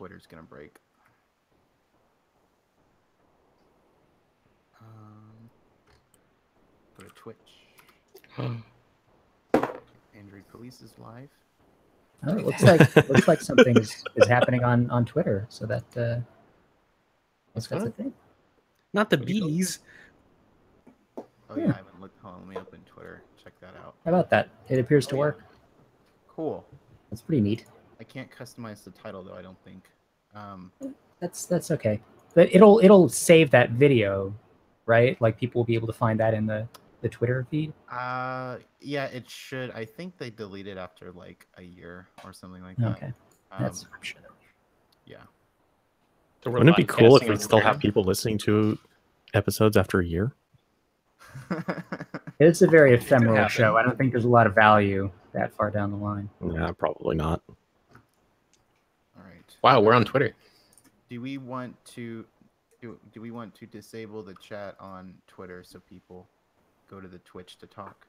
Twitter's gonna break. Go to Twitch. Android Police is live. Oh, it looks like something is happening on Twitter. So that that's a thing. Not the bees. Oh yeah, I haven't looked. Hold on, let me open Twitter. Check that out. How about that? It appears to work. Cool. That's pretty neat. I can't customize the title though. I don't think. That's okay. But it'll save that video, right? Like people will be able to find that in the Twitter feed. Yeah, it should. I think they delete it after like a year or something like that. Okay, that's I'm sure. Yeah. So wouldn't it be cool if we still have people listening to episodes after a year? It's a very ephemeral show. I don't think there's a lot of value that far down the line. Yeah, probably not. All right. Wow, we're on Twitter. Do we want to disable the chat on Twitter so people go to the Twitch to talk?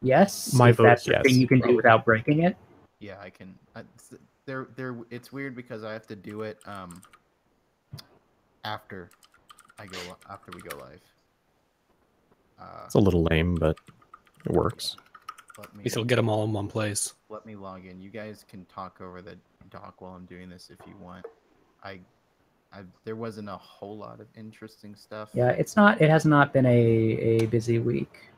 Yes. My vote, that's yes. the thing you can do without breaking it. Yeah, I can. It's weird because I have to do it after we go live. It's a little lame, but it works. We still get them all in one place. Let me log in. You guys can talk over the dock while I'm doing this if you want. There wasn't a whole lot of interesting stuff. Yeah, it has not been a busy week.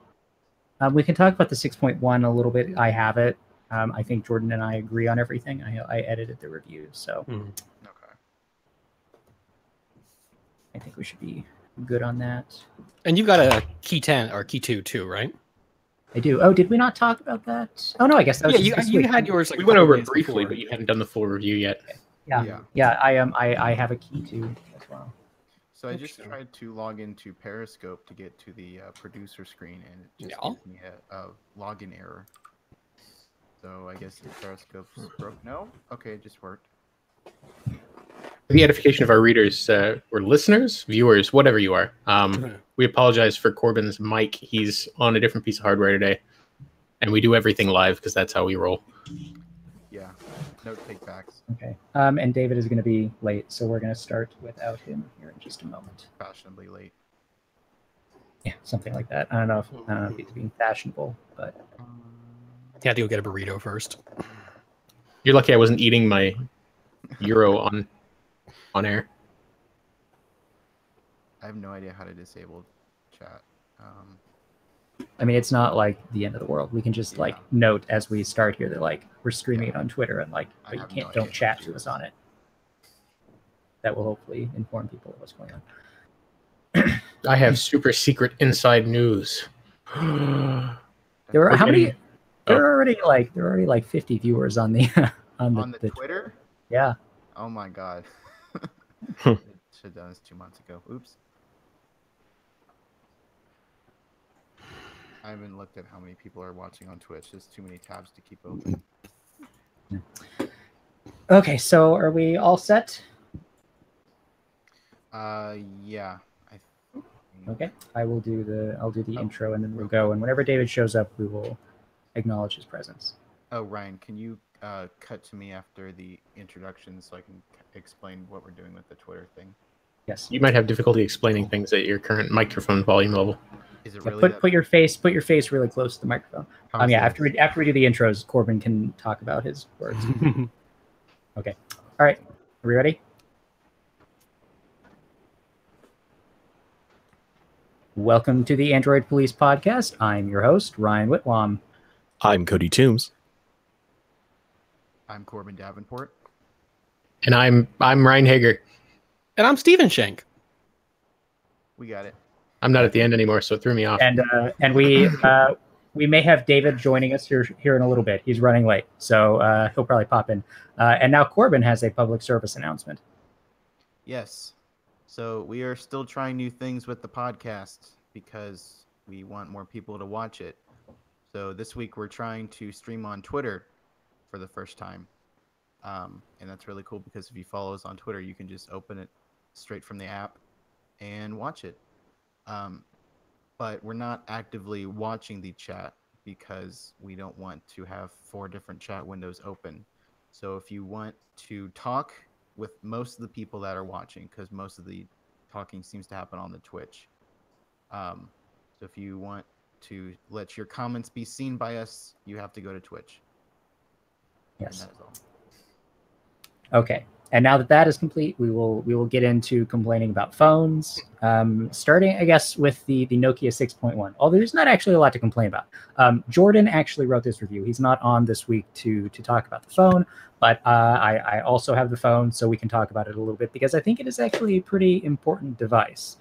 We can talk about the 6.1 a little bit. I have it. I think Jordan and I agree on everything. I edited the review, so Okay. I think we should be good on that. And you got a key 10 or key 2 too, right? I do. Oh, did we not talk about that? Oh no, I guess that was you had yours. Like we went over it briefly, but you hadn't done the full review yet. Yeah. I have a key 2 as well. So I just tried to log into Periscope to get to the producer screen, and it just gives me a login error. So I guess Periscope's broke. No? Okay, it just worked. For the edification of our readers, or listeners, viewers, whatever you are, we apologize for Corbin's mic. He's on a different piece of hardware today, and we do everything live because that's how we roll. Yeah, no take-backs. Okay. And David is going to be late, so we're going to start without him here in just a moment. Fashionably late. Yeah, something like that. I don't know if he's being fashionable, but you had to go get a burrito first. You're lucky I wasn't eating my Euro on air. I have no idea how to disable chat. I mean, it's not like the end of the world. We can just like note as we start here that like we're streaming it on Twitter and like but you can't don't chat to us on it. That will hopefully inform people of what's going on. I have super secret inside news. There are how many? There are already like 50 viewers on the on the Twitter. Yeah. Oh my god. Should have done this 2 months ago. Oops. I haven't looked at how many people are watching on Twitch. There's too many tabs to keep open. Okay, so are we all set? Yeah. Okay, I'll do the intro and then we'll go. And whenever David shows up, we will acknowledge his presence. Oh, Ryan, can you cut to me after the introduction so I can explain what we're doing with the Twitter thing? Yes. You might have difficulty explaining things at your current microphone volume level. Is it really? Put your face really close to the microphone. Yeah. After we do the intros, Corbin can talk about his words. Okay. All right. Are we ready? Welcome to the Android Police Podcast. I'm your host, Ryan Whitwam. I'm Cody Toombs. I'm Corbin Davenport. And I'm Ryan Hager. And I'm Steven Schenk. We got it. I'm not at the end anymore, so it threw me off. And we may have David joining us here in a little bit. He's running late, so he'll probably pop in. And now Corbin has a public service announcement. Yes. So we are still trying new things with the podcast because we want more people to watch it. So this week we're trying to stream on Twitter for the first time. And that's really cool because if you follow us on Twitter, you can just open it straight from the app and watch it. But we're not actively watching the chat because we don't want to have 4 different chat windows open. So if you want to talk with most of the people that are watching, because most of the talking seems to happen on the Twitch. So if you want to let your comments be seen by us, you have to go to Twitch. Yes. And that is all. Okay. And now that that is complete, we will get into complaining about phones, starting, I guess, with the Nokia 6.1. Although there's not actually a lot to complain about. Jordan actually wrote this review. He's not on this week to talk about the phone, but I also have the phone, so we can talk about it a little bit because I think it is actually a pretty important device.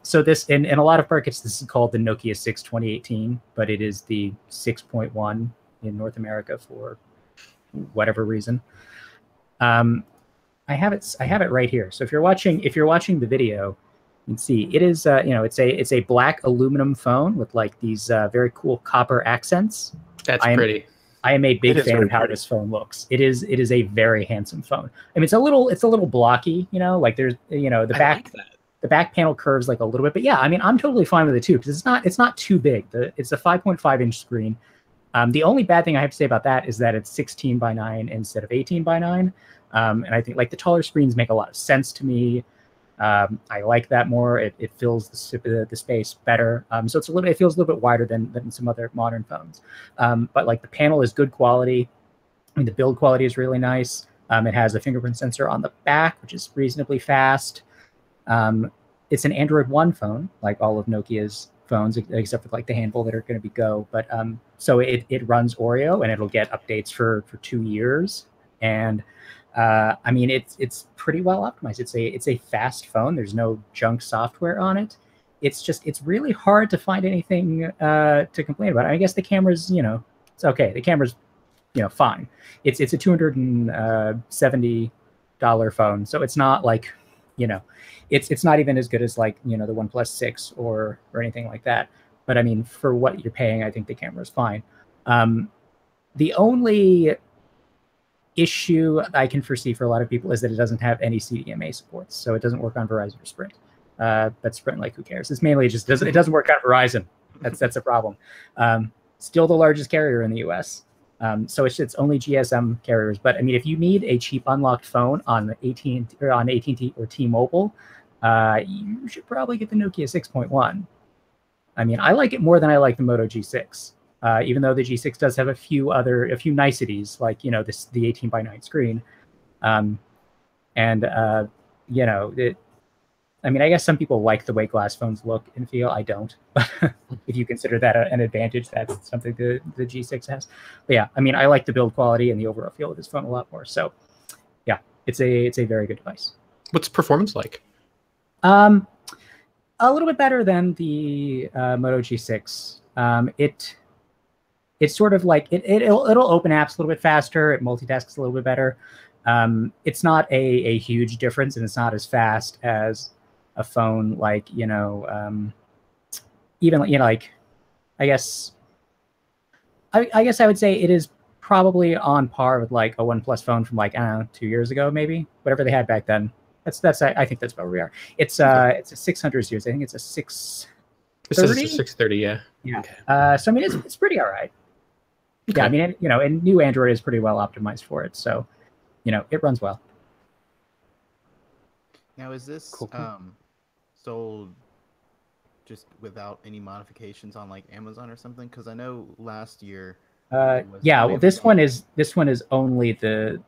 So this, in a lot of markets, this is called the Nokia 6 2018, but it is the 6.1 in North America for whatever reason. I have it right here. So if you're watching the video, you can see it is it's a black aluminum phone with like these very cool copper accents. That's pretty. I am a big fan of how this phone looks. It is a very handsome phone. I mean, it's a little blocky, like there's the back panel curves like a little bit, but yeah, I mean, I'm totally fine with it too because it's not too big. It's a 5.5-inch screen. The only bad thing I have to say about that is that it's 16:9 instead of 18:9. And I think like the taller screens make a lot of sense to me. I like that more. It fills the space better. So it feels a little bit wider than some other modern phones. But like the panel is good quality. I mean, the build quality is really nice. It has a fingerprint sensor on the back, which is reasonably fast. It's an Android One phone, like all of Nokia's phones, except for like the handful that are going to be Go. But so it runs Oreo and it'll get updates for 2 years. And I mean, it's pretty well optimized. It's a fast phone. There's no junk software on it. It's really hard to find anything to complain about. I guess the camera's, it's okay. The camera's, fine. It's a $270 phone, so it's not like, it's not even as good as like the OnePlus 6 or anything like that. But I mean, for what you're paying, I think the camera's fine. The only issue I can foresee for a lot of people is that it doesn't have any CDMA supports, so it doesn't work on Verizon or Sprint. But Sprint, like, who cares? It's mainly just it doesn't work on Verizon. That's a problem. Still the largest carrier in the U.S. So it's only GSM carriers. But I mean, if you need a cheap unlocked phone on AT&T or T-Mobile, you should probably get the Nokia 6.1. I mean, I like it more than I like the Moto G6. Even though the G6 does have a few niceties, like the 18:9 screen, I mean, I guess some people like the way glass phones look and feel. I don't, but if you consider that an advantage, that's something the G6 has. But yeah, I mean, I like the build quality and the overall feel of this phone a lot more. So yeah, it's a very good device. What's performance like? A little bit better than the Moto G6. It's sort of like it'll open apps a little bit faster. It multitasks a little bit better. It's not a huge difference, and it's not as fast as a phone like like I guess I would say it is probably on par with like a OnePlus phone from like 2 years ago, maybe whatever they had back then. I think that's where we are. It's a 600 series. I think it's a 630. This is a 630, yeah. Yeah. Okay. So I mean, it's pretty all right. Okay. Yeah, I mean, and new Android is pretty well optimized for it, so it runs well. Now, is this sold just without any modifications on like Amazon or something? Because I know last year. Yeah, well, this one is only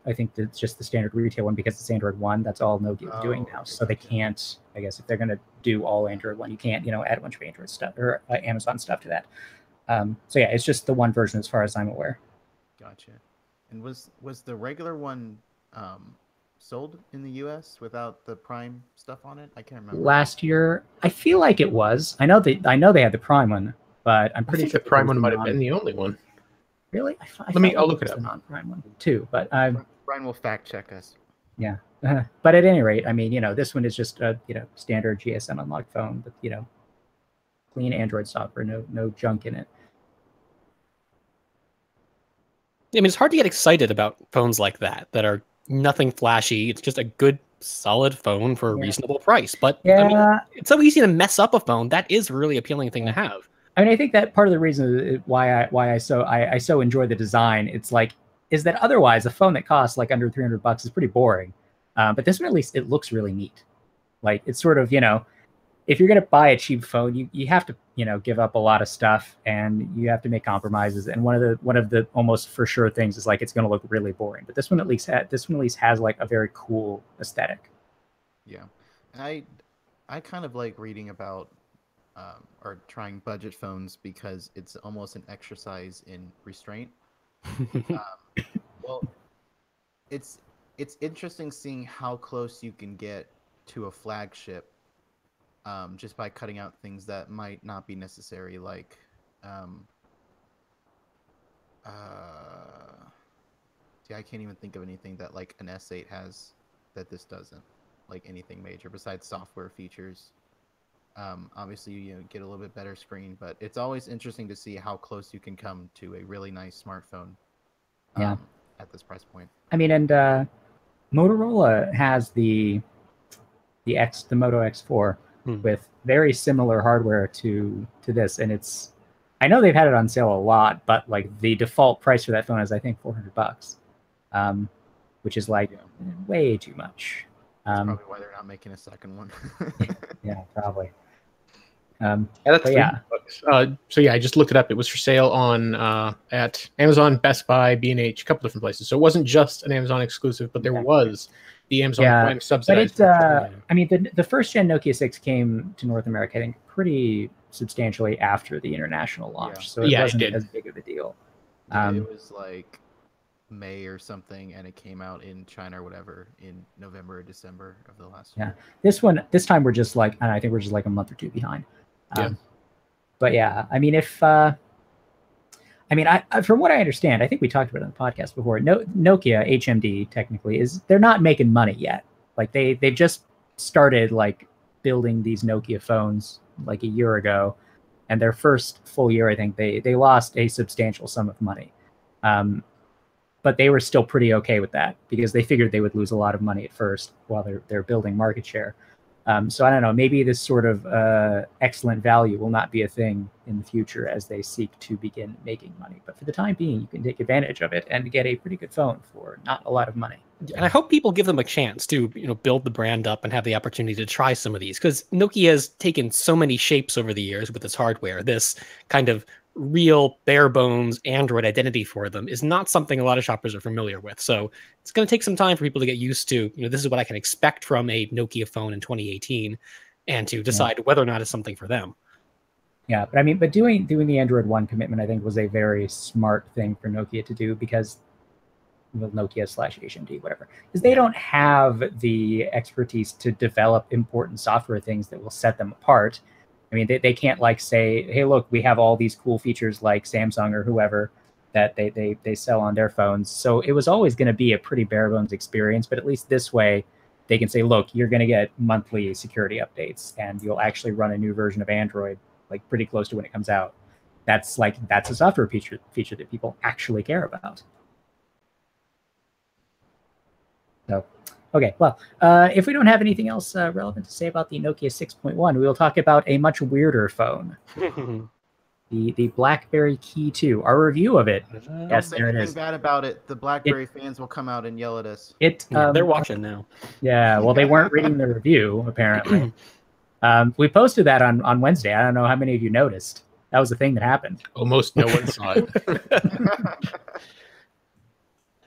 I think it's just the standard retail one because it's Android One. That's all Nokia is doing now, so they can't. I guess if they're going to do all Android One, you can't add a bunch of Android stuff or Amazon stuff to that. So yeah, it's just the one version as far as I'm aware. Gotcha. And was the regular one sold in the U.S. without the Prime stuff on it? I can't remember. Last year, I feel like it was. I know they had the Prime one, but I'm pretty sure the Prime one might have been the only one. Really? I'll look it up. The non-Prime one too, but Brian will fact check us. Yeah, but at any rate, I mean, this one is just a standard GSM unlocked phone with clean Android software, no junk in it. I mean, it's hard to get excited about phones like that are nothing flashy. It's just a good, solid phone for a reasonable price. But yeah. I mean, it's so easy to mess up a phone. That is a really appealing thing to have. I mean, I think that part of the reason why I so enjoy the design, it's like is that otherwise a phone that costs like under $300 is pretty boring. But this one, at least, it looks really neat. Like, it's sort of, if you're going to buy a cheap phone, you have to, give up a lot of stuff, and you have to make compromises. And one of the almost for sure things is like it's going to look really boring. But this one at least has like a very cool aesthetic. Yeah, I kind of like reading about or trying budget phones because it's almost an exercise in restraint. Well, it's interesting seeing how close you can get to a flagship just by cutting out things that might not be necessary, like see, I can't even think of anything that like an S8 has that this doesn't, like anything major besides software features. Obviously, you get a little bit better screen, but it's always interesting to see how close you can come to a really nice smartphone. At this price point. I mean, and Motorola has the Moto X4 with very similar hardware to this, and I know they've had it on sale a lot, but like the default price for that phone is I think $400, which is like way too much. That's probably why they're not making a second one. Yeah, probably. That's $300. So yeah, I just looked it up. It was for sale on at Amazon, Best Buy, B&H, a couple different places. So it wasn't just an Amazon exclusive, but there was the Amazon Prime subsidized. But I mean, the first gen Nokia 6 came to North America, I think, pretty substantially after the international launch. So it wasn't as big of a deal. It was like May or something, and it came out in China or whatever in November or December of the last year. This time we're just like, I think we're just like a month or two behind. But yeah, I mean, I from what I understand, I think we talked about it on the podcast before. Nokia HMD technically they're not making money yet. Like they've just started like building these Nokia phones like a year ago, and their first full year, I think they lost a substantial sum of money. But they were still pretty okay with that because they figured they would lose a lot of money at first while they're building market share. So I don't know, maybe this sort of excellent value will not be a thing in the future as they seek to begin making money. But for the time being, you can take advantage of it and get a pretty good phone for not a lot of money. And I hope people give them a chance to, build the brand up and have the opportunity to try some of these, because Nokia has taken so many shapes over the years with its hardware. This kind of real bare bones Android identity for them is not something a lot of shoppers are familiar with. So it's going to take some time for people to get used to, this is what I can expect from a Nokia phone in 2018, and to decide whether or not it's something for them. Yeah, but doing the Android One commitment, I think, was a very smart thing for Nokia to do, because Nokia / HMD, whatever, because they don't have the expertise to develop important software things that will set them apart. I mean, they can't like say, hey, look, we have all these cool features like Samsung or whoever that they sell on their phones. So it was always going to be a pretty bare bones experience. But at least this way, they can say, look, you're going to get monthly security updates, and you'll actually run a new version of Android like pretty close to when it comes out. That's a software feature that people actually care about. So. Okay, well, if we don't have anything else relevant to say about the Nokia 6.1, we will talk about a much weirder phone. the BlackBerry Key2. Our review of it. Yes, there it is. Anything bad about it, the BlackBerry fans will come out and yell at us. They're watching now. Yeah, well, they weren't reading the review, apparently. We posted that on Wednesday. I don't know how many of you noticed. That was the thing that happened. Almost no one saw it.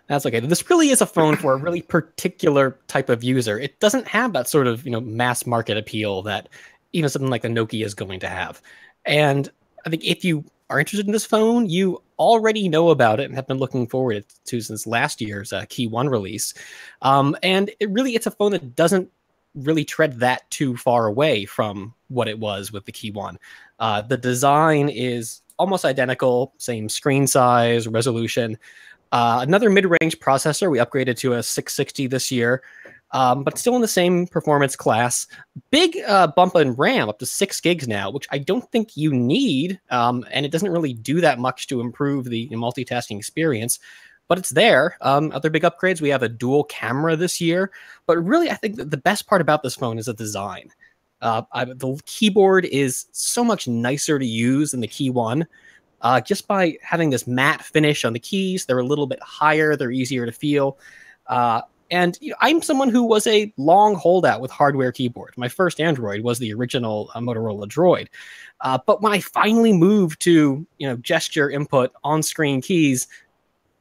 That's okay. This really is a phone for a really particular type of user. It doesn't have that sort of, mass market appeal that even something like the Nokia is going to have. And I think if you are interested in this phone, you already know about it and have been looking forward to since last year's Key 1 release. And it's a phone that doesn't really tread that too far away from what it was with the Key 1. The design is almost identical, same screen size, resolution. Another mid-range processor. We upgraded to a 660 this year, but still in the same performance class. Big bump in RAM, up to 6 gigs now, which I don't think you need, and it doesn't really do that much to improve the multitasking experience, but it's there. Other big upgrades, we have a dual camera this year, but really I think that the best part about this phone is the design. The keyboard is so much nicer to use than the Key 1. just by having this matte finish on the keys. They're a little bit higher. They're easier to feel. And I'm someone who was a long holdout with hardware keyboard. My first Android was the original Motorola Droid. But when I finally moved to gesture input on-screen keys,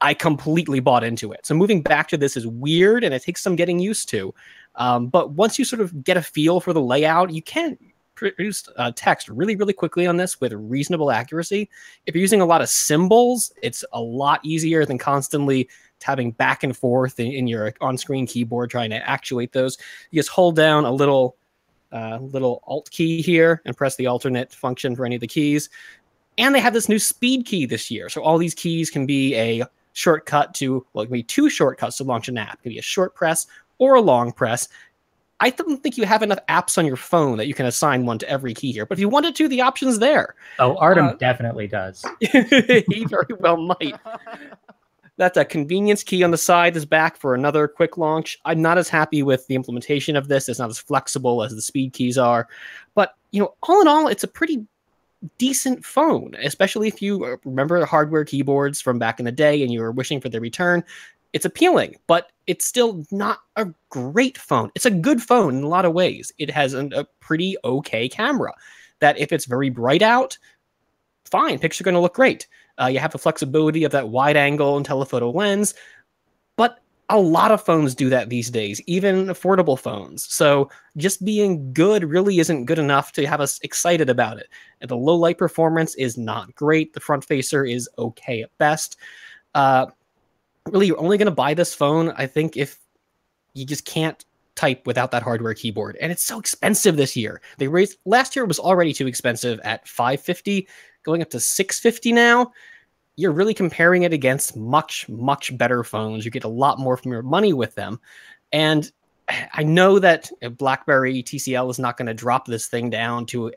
I completely bought into it. So moving back to this is weird, and it takes some getting used to. But once you sort of get a feel for the layout, you can produce text really, really quickly on this with reasonable accuracy. If you're using a lot of symbols, it's a lot easier than constantly tabbing back and forth in your on-screen keyboard trying to actuate those. You just hold down a little Alt key here and press the alternate function for any of the keys. And they have this new speed key this year. So all these keys can be a shortcut to, well, it can be 2 shortcuts to launch an app. It can be a short press or a long press. I don't think you have enough apps on your phone that you can assign one to every key here. But if you wanted to, the option's there. Oh, Artem definitely does. He very well might. That convenience key on the side is back for another quick launch. I'm not as happy with the implementation of this. It's not as flexible as the speed keys are. But, all in all, it's a pretty decent phone, especially if you remember hardware keyboards from back in the day and you were wishing for their return. It's appealing, but it's still not a great phone. It's a good phone in a lot of ways. It has a pretty okay camera that if it's very bright out, fine, pictures are going to look great. You have the flexibility of that wide angle and telephoto lens, but a lot of phones do that these days, even affordable phones. So just being good really isn't good enough to have us excited about it. And the low light performance is not great. The front facer is okay at best. Really, you're only going to buy this phone, I think, if you just can't type without that hardware keyboard. And it's so expensive this year. They raised last year was already too expensive at $550, going up to $650 now. You're really comparing it against much, much better phones. You get a lot more from your money with them. And I know that BlackBerry TCL is not going to drop this thing down to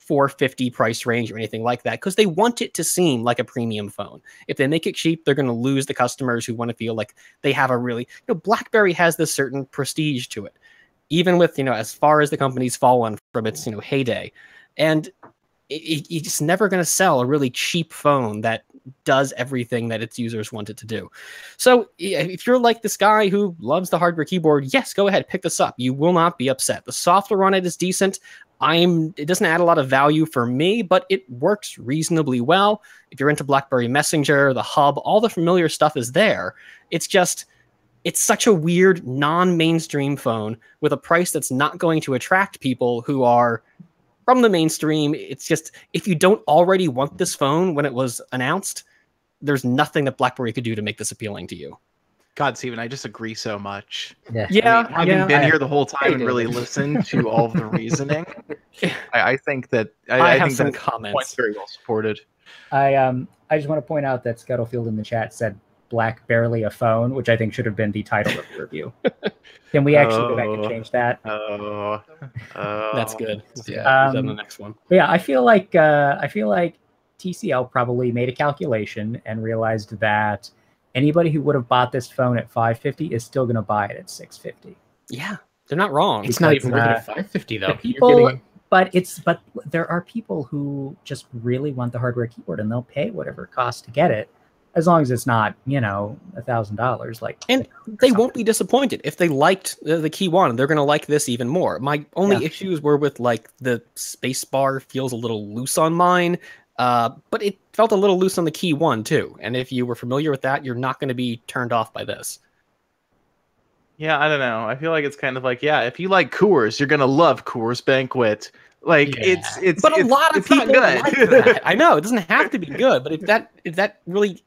$450 price range or anything like that, because they want it to seem like a premium phone. If they make it cheap, they're going to lose the customers who want to feel like they have a really, BlackBerry has this certain prestige to it, even with, as far as the company's fallen from its, heyday. And it's never going to sell a really cheap phone that does everything that its users want it to do. So if you're like this guy who loves the hardware keyboard, yes, go ahead, pick this up. You will not be upset. The software on it is decent. It doesn't add a lot of value for me, but it works reasonably well. If you're into BlackBerry Messenger, the hub, all the familiar stuff is there. It's such a weird non-mainstream phone with a price that's not going to attract people who are from the mainstream. It's just, if you don't already want this phone when it was announced, there's nothing that BlackBerry could do to make this appealing to you. God, Steven, I just agree so much. Yeah. Having been here the whole time and really listened to all of the reasoning, I think that I think some that comments. Point's very well supported. I just want to point out that Scuttlefield in the chat said "BlackBerry a phone," which I think should have been the title of the review. Can we actually go back and change that? That's good. Yeah. On the next one. Yeah, I feel like TCL probably made a calculation and realized that anybody who would have bought this phone at $550 is still going to buy it at $650. Yeah, they're not wrong. It's not even worth it at $550 though. People, but there are people who just really want the hardware keyboard and they'll pay whatever it costs to get it, as long as it's not $1,000. And they won't be disappointed if they liked the Key 1. They're going to like this even more. My only issues were with the space bar feels a little loose on mine. But it felt a little loose on the Key 1 too. And if you were familiar with that, you're not going to be turned off by this. Yeah, I don't know. I feel like it's kind of like, if you like Coors, you're gonna love Coors Banquet. It's but a lot of people good. like that. I know it doesn't have to be good, but if that really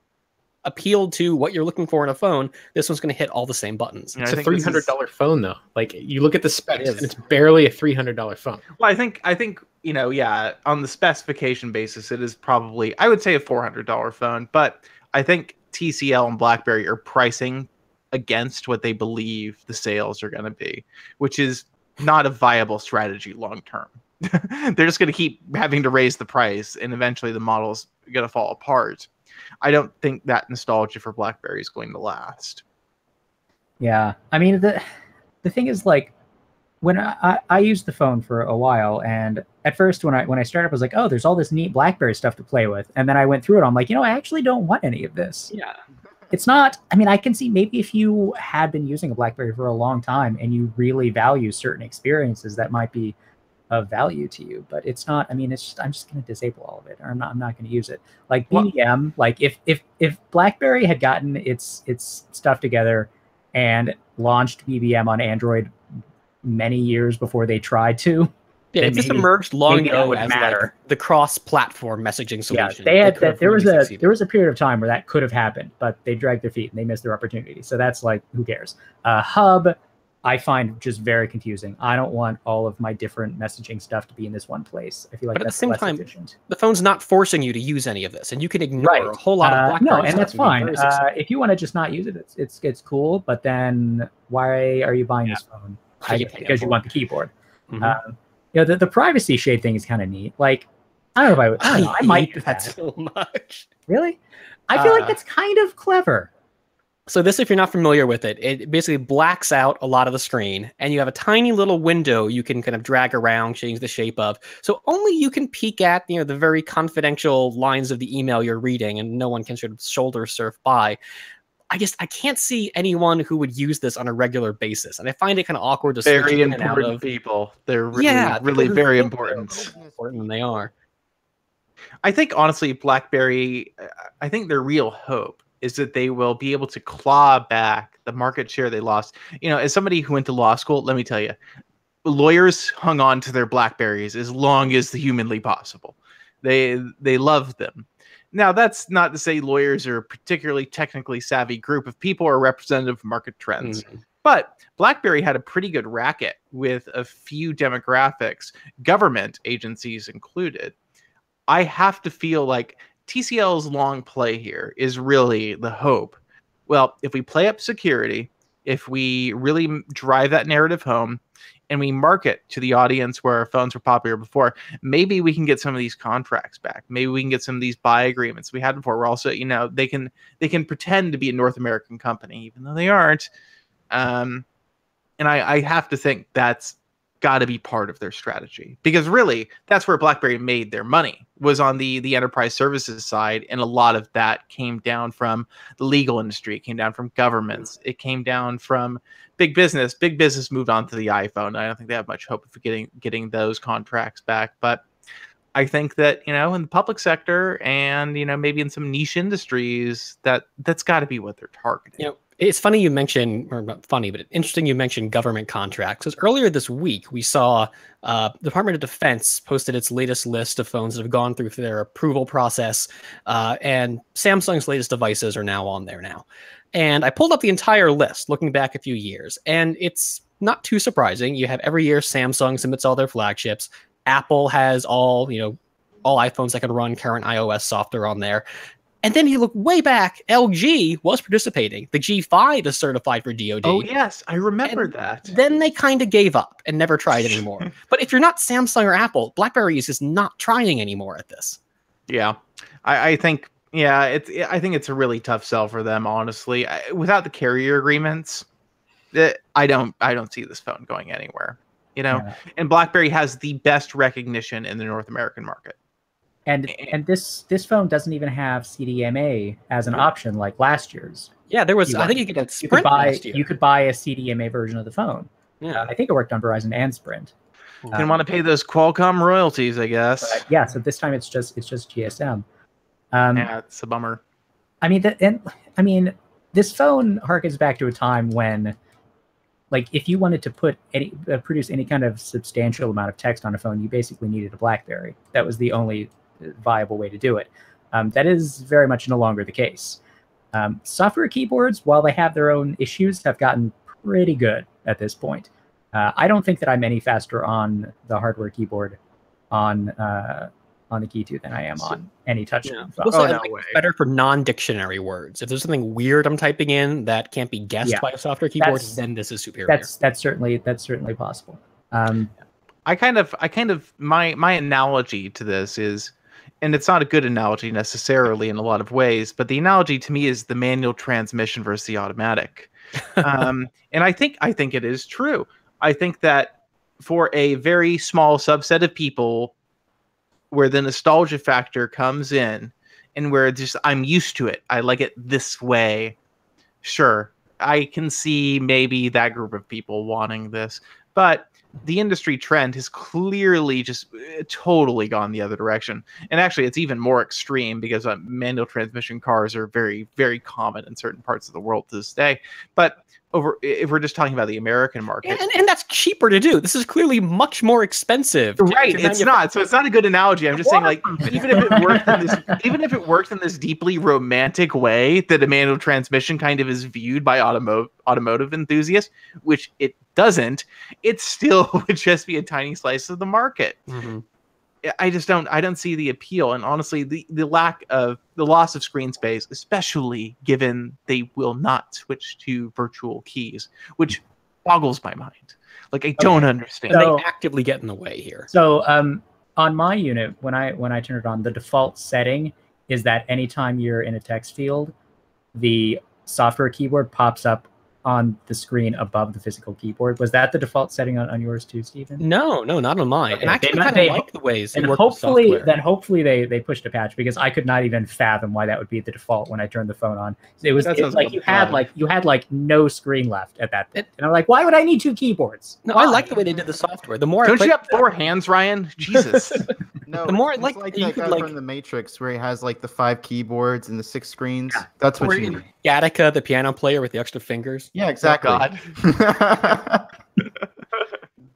appealed to what you're looking for in a phone, this one's going to hit all the same buttons. It's a $300 phone though. You look at the specs, and it's barely a $300 phone. Well, I think on the specification basis, it is probably, I would say, a $400 phone. But I think TCL and BlackBerry are pricing against what they believe the sales are going to be, which is not a viable strategy long term. They're just going to keep having to raise the price, and eventually the model's going to fall apart. I don't think that nostalgia for BlackBerry is going to last. Yeah, I mean the thing is, when I used the phone for a while, and at first when I started, I was like, oh, there's all this neat BlackBerry stuff to play with, and then I went through it. I'm like, I actually don't want any of this. Yeah. It's not. I mean, I can see maybe if you had been using a BlackBerry for a long time and you really value certain experiences, that might be of value to you. But it's not. I mean, it's just I'm just going to disable all of it, or I'm not going to use it. Like BBM. Like if BlackBerry had gotten its stuff together and launched BBM on Android many years before they tried to. Yeah, it just emerged long ago as like the cross-platform messaging solution. Yeah, they had that. There was a period of time where that could have happened, but they dragged their feet and they missed their opportunity. So that's like, who cares? Hub, I find just very confusing. I don't want all of my different messaging stuff to be in this one place. I feel like but that's at the same less time, efficient. The phone's not forcing you to use any of this, and you can ignore a whole lot of BlackBerry no, and that's fine. If you want to just not use it, it's cool. But then why are you buying this phone? Because you want the keyboard. Mm-hmm. The privacy shade thing is kind of neat. Like, I don't know if I would. I might do that so much. Really? I feel like that's kind of clever. So this, if you're not familiar with it, it basically blacks out a lot of the screen, and you have a tiny little window you can kind of drag around, change the shape of. So only you can peek at, the very confidential lines of the email you're reading, and no one can sort of shoulder surf by. I can't see anyone who would use this on a regular basis, and I find it kind of awkward to switch in and out of people. They're really very important. More important than they are. I think honestly, BlackBerry. I think their real hope is that they will be able to claw back the market share they lost. As somebody who went to law school, let me tell you, lawyers hung on to their BlackBerries as long as humanly possible. They loved them. Now, that's not to say lawyers are a particularly technically savvy group of people or representative of market trends. Mm-hmm. But BlackBerry had a pretty good racket with a few demographics, government agencies included. I have to feel like TCL's long play here is really the hope. Well, if we play up security, if we really drive that narrative home, and we market to the audience where our phones were popular before, maybe we can get some of these contracts back. Maybe we can get some of these buy agreements we had before. We're also, they can pretend to be a North American company, even though they aren't. And I have to think that's got to be part of their strategy, because really that's where BlackBerry made their money, was on the enterprise services side. And a lot of that came down from the legal industry. It came down from governments. It came down from big business. Big business moved on to the iPhone. I don't think they have much hope of getting those contracts back. But I think that, in the public sector and, maybe in some niche industries, that's got to be what they're targeting. It's funny you mentioned, or not funny, but interesting you mentioned government contracts. Because earlier this week, we saw the Department of Defense posted its latest list of phones that have gone through their approval process, and Samsung's latest devices are now on there now. And I pulled up the entire list, looking back a few years, and it's not too surprising. You have every year Samsung submits all their flagships. Apple has all iPhones that can run current iOS software on there. And then you look way back, LG was participating. The G5 is certified for DoD. Oh, yes, I remember that. Then they kind of gave up and never tried anymore. But if you're not Samsung or Apple, BlackBerry is just not trying anymore at this. Yeah, I think it's a really tough sell for them, honestly. Without the carrier agreements, I don't see this phone going anywhere. And BlackBerry has the best recognition in the North American market. And this phone doesn't even have CDMA as an option like last year's. Yeah, there was. I think you could get Sprint last year. You could buy a CDMA version of the phone. Yeah, I think it worked on Verizon and Sprint. Didn't want to pay those Qualcomm royalties, I guess. Yeah, so this time it's just GSM. Yeah, it's a bummer. I mean, this phone harkens back to a time when, like, if you wanted to produce any kind of substantial amount of text on a phone, you basically needed a BlackBerry. That was the only viable way to do it. That is very much no longer the case. Software keyboards, while they have their own issues, have gotten pretty good at this point. I don't think that I'm any faster on the hardware keyboard on the Key2 than I am on any touchscreen phone. Better for non-dictionary words. If there's something weird I'm typing in that can't be guessed by a software keyboard, then this is superior. That's certainly possible. I kind of my analogy to this is, and it's not a good analogy necessarily in a lot of ways, but the analogy to me is the manual transmission versus the automatic. And I think it is true. I think that for a very small subset of people where the nostalgia factor comes in and where just I'm used to it. I like it this way. Sure, I can see maybe that group of people wanting this, but the industry trend has clearly just totally gone the other direction. And actually, it's even more extreme because manual transmission cars are very, very common in certain parts of the world to this day. But if we're just talking about the American market, and that's cheaper to do. This is clearly much more expensive. Right? It's not. So it's not a good analogy. I'm just saying, like, even if it worked in this deeply romantic way that a manual transmission kind of is viewed by automotive enthusiasts, which it doesn't, it still would just be a tiny slice of the market. Mm-hmm. I don't see the appeal, and honestly, the loss of screen space, especially given they will not switch to virtual keys, which boggles my mind. Like, I don't understand. And they actively get in the way here. So on my unit, when I turn it on, the default setting is that anytime you're in a text field, the software keyboard pops up on the screen above the physical keyboard. Was that the default setting on yours too, Stephen? No, not on mine. Okay. And I actually kind of like the ways and hopefully they pushed a patch, because I could not even fathom why that would be the default when I turned the phone on. It was like you had no screen left at that point. And I'm like, why would I need two keyboards? No, I like the way they did the software. The more don't you have four hands, Ryan? Jesus. No, the more it's like that guy from the Matrix where he has like the 5 keyboards and the 6 screens. That's what you need. Gattaca, the piano player with the extra fingers. Yeah, exactly.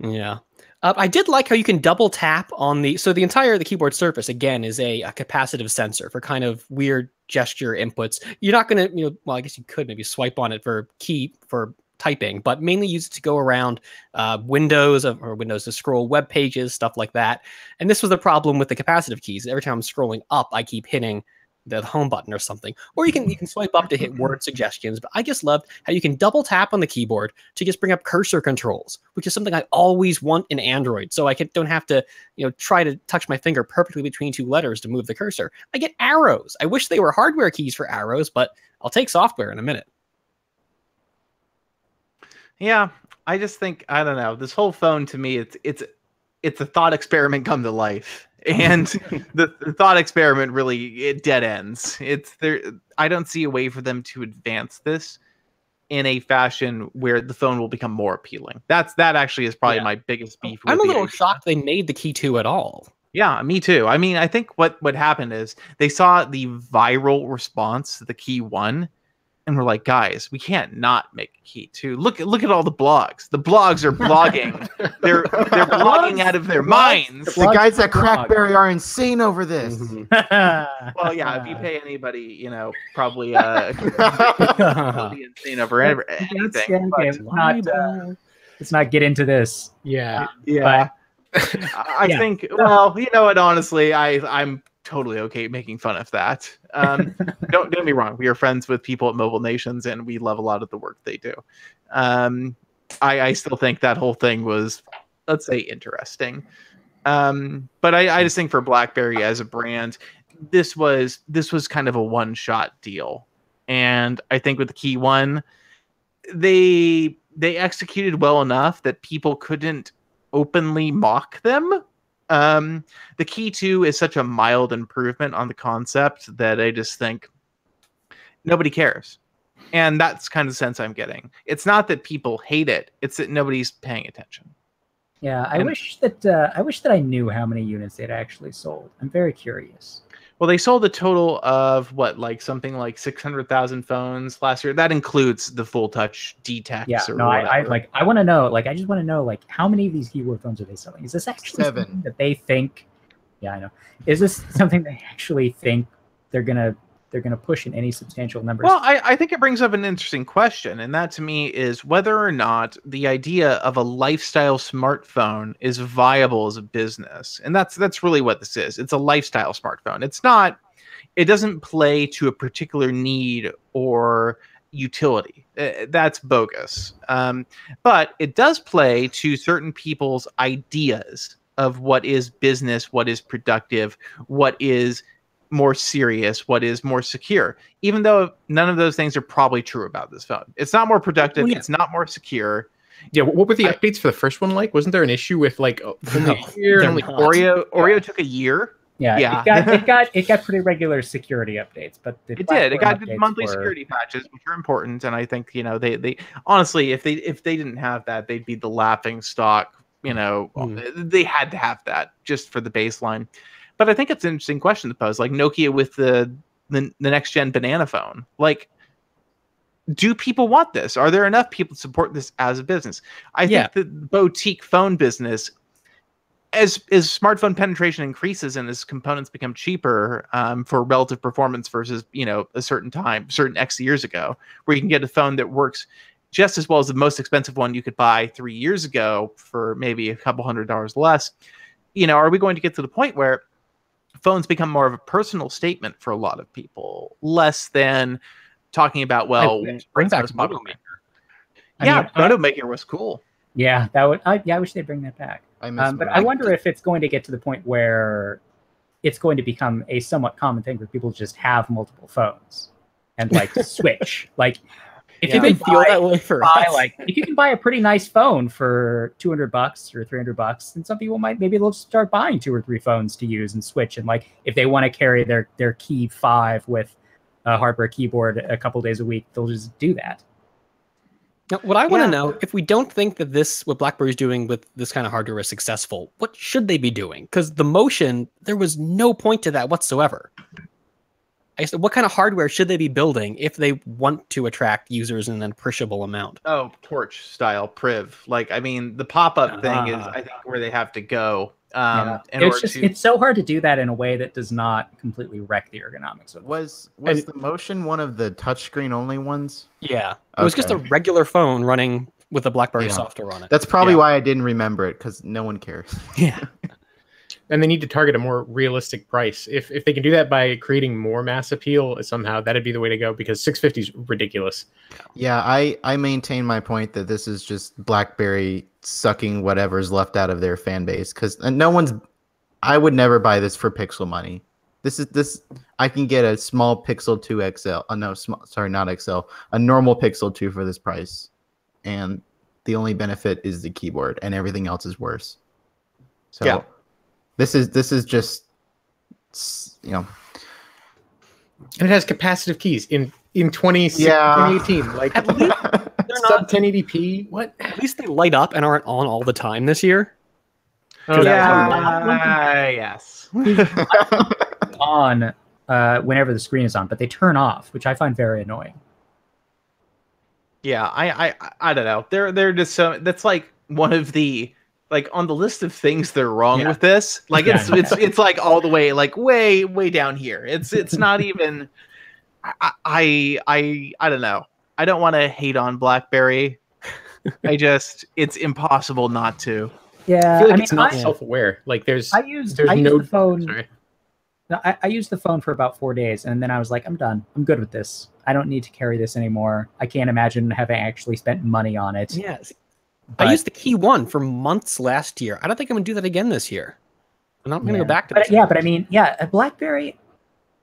Yeah. I did like how you can double tap on the keyboard surface again is a capacitive sensor for kind of weird gesture inputs. You're not going to, well, I guess you could maybe swipe on it for typing, but mainly use it to go around windows to scroll web pages, stuff like that. And this was the problem with the capacitive keys. Every time I'm scrolling up, I keep hitting the home button or something. Or you can swipe up to hit word suggestions. But I just loved how you can double tap on the keyboard to just bring up cursor controls, which is something I always want in Android. So I don't have to try to touch my finger perfectly between 2 letters to move the cursor. I get arrows. I wish they were hardware keys for arrows, but I'll take software in a minute. Yeah, I just think, I don't know, this whole phone to me, it's a thought experiment come to life. And the thought experiment it dead ends. I don't see a way for them to advance this in a fashion where the phone will become more appealing. That actually is probably my biggest beef. I'm a little shocked they made the Key2 at all. Yeah, me too. I mean, I think what happened is they saw the viral response to the Key1, and we're like, guys, we can't not make a Key2. Look at all the blogs. The blogs are blogging. they're blogging out of their minds. The guys at BlackBerry are insane over this. Well, yeah, if you pay anybody, probably be insane over anything. Let's not get into this. Yeah. I think. Well, you know what? Honestly, I'm totally okay making fun of that. Don't get me wrong. We are friends with people at Mobile Nations, and we love a lot of the work they do. I still think that whole thing was, let's say, interesting. But I just think for BlackBerry as a brand, this was kind of a one-shot deal. And I think with the Key1, they executed well enough that people couldn't openly mock them. The Key2 is such a mild improvement on the concept that I just think nobody cares. And that's kind of the sense I'm getting. It's not that people hate it. It's that nobody's paying attention. Yeah, I wish that I knew how many units they'd actually sold. I'm very curious. Well, they sold a total of something like 600,000 phones last year. That includes the full touch D-Tex. Yeah, no, I want to know. I just want to know, how many of these keyboard phones are they selling? Is this actually 7 something that they think? Yeah, I know. Is this something they actually think they're gonna push in any substantial numbers? Well, I think it brings up an interesting question, and that to me is whether or not the idea of a lifestyle smartphone is viable as a business. And that's really what this is. It's a lifestyle smartphone. It doesn't play to a particular need or utility. That's bogus. But it does play to certain people's ideas of what is business, what is productive, what is more serious, what is more secure, even though none of those things are probably true about this phone. It's not more productive. It's not more secure. Yeah, what were the updates for the first one like? Wasn't there an issue with like only a year and only Oreo took a year? Yeah. It got pretty regular security updates, but it did. It got monthly security patches, which are important, and I think they honestly, if they didn't have that, they'd be the laughing stock. They had to have that just for the baseline. But I think it's an interesting question to pose, like Nokia with the next gen banana phone. Like, do people want this? Are there enough people to support this as a business? I think the boutique phone business, as smartphone penetration increases and as components become cheaper for relative performance versus a certain X years ago, where you can get a phone that works just as well as the most expensive one you could buy 3 years ago for maybe a couple $100 less. Are we going to get to the point where phones become more of a personal statement for a lot of people, less than talking about bring back Moto Maker? Moto Maker was cool. Yeah, that would. I wish they'd bring that back. But I wonder if it's going to get to the point where it's going to become a somewhat common thing where people just have multiple phones and like switch. Like, if you can feel that way for if you can buy a pretty nice phone for $200 or $300, then some people maybe they'll start buying 2 or 3 phones to use and switch. And like, if they want to carry their Key 5 with a hardware keyboard a couple days a week, they'll just do that. Now, what I want to know, if we don't think that what BlackBerry's doing with this kind of hardware is successful, what should they be doing? Because the Motion, there was no point to that whatsoever. I said, what kind of hardware should they be building if they want to attract users in an appreciable amount? Oh, Torch style Priv. Like, I mean, the pop-up thing is, I think, where they have to go. It's so hard to do that in a way that does not completely wreck the ergonomics of it. Was the Motion one of the touchscreen only ones? Yeah. It was just a regular phone running with a BlackBerry software on it. That's probably why I didn't remember it, because no one cares. Yeah. And they need to target a more realistic price. If they can do that by creating more mass appeal somehow, that'd be the way to go, because 650 is ridiculous. Yeah, I maintain my point that this is just BlackBerry sucking whatever's left out of their fan base, because I would never buy this for Pixel money. I can get a small Pixel 2 XL. Not XL. A normal Pixel 2 for this price, and the only benefit is the keyboard, and everything else is worse. So. Yeah. This is just, And it has capacitive keys in 2018. Like, at least they're sub 1080p. What? At least they light up and aren't on all the time this year. Oh, yeah. Yes. On whenever the screen is on, but they turn off, which I find very annoying. Yeah, I don't know. They're just so, that's like one of the, like, on the list of things that are wrong with this, like it's like all the way, like way down here. It's not even. I don't know. I don't want to hate on BlackBerry. It's impossible not to. Yeah, I feel like it's not self-aware. Like I used the phone. Sorry. I used the phone for about 4 days, and then I was like, I'm done. I'm good with this. I don't need to carry this anymore. I can't imagine having actually spent money on it. Yes. I used the Key 1 for months last year. I don't think I'm going to do that again this year. I'm not going to go back to that. But I mean, BlackBerry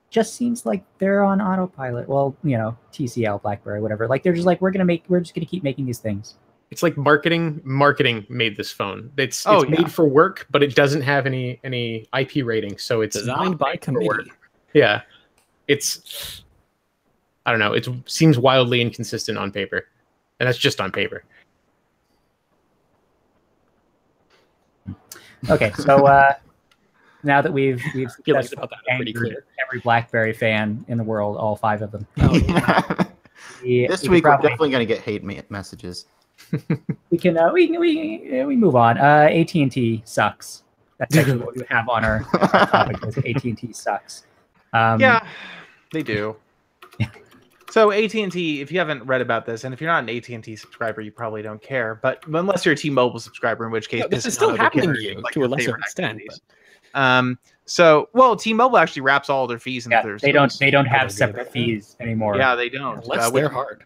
just seems like they're on autopilot. Well, TCL, BlackBerry, whatever. Like, they're just like, we're just going to keep making these things. It's like marketing made this phone. It's made for work, but it doesn't have any IP rating, so it's designed by committee. Yeah. I don't know. It seems wildly inconsistent on paper. And that's just on paper. Okay, so now that we've about that pretty clear. Every BlackBerry fan in the world, all 5 of them. This week we're definitely going to get hate messages. We move on. AT&T sucks. That's actually what we have on our topic. AT&T sucks. Yeah, they do. So AT&T, if you haven't read about this, and if you're not an AT&T subscriber, you probably don't care. But unless you're a T-Mobile subscriber, in which case this is still happening to you to a lesser extent. T-Mobile actually wraps all their fees into their. They don't have separate fees anymore. Yeah, they don't. Unless they're hard.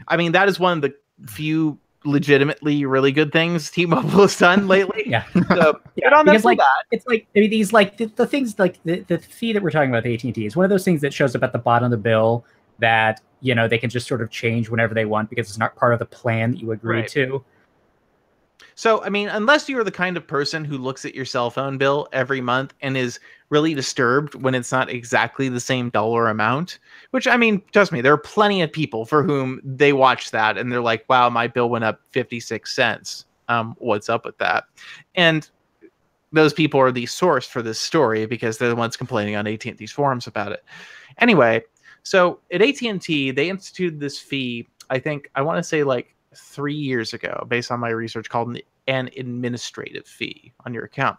I mean, that is one of the few legitimately really good things T-Mobile has done lately. Yeah. So because it's like these the things like the fee that we're talking about with AT&T is one of those things that shows up at the bottom of the bill that they can just sort of change whenever they want because it's not part of the plan that you agree to. So, I mean, unless you're the kind of person who looks at your cell phone bill every month and is really disturbed when it's not exactly the same dollar amount, which, I mean, trust me, there are plenty of people for whom they watch that and they're like, wow, my bill went up 56 cents. What's up with that? And those people are the source for this story because they're the ones complaining on AT&T's forums about it. Anyway, so at AT&T, they instituted this fee, I want to say like 3 years ago, based on my research, called an administrative fee on your account.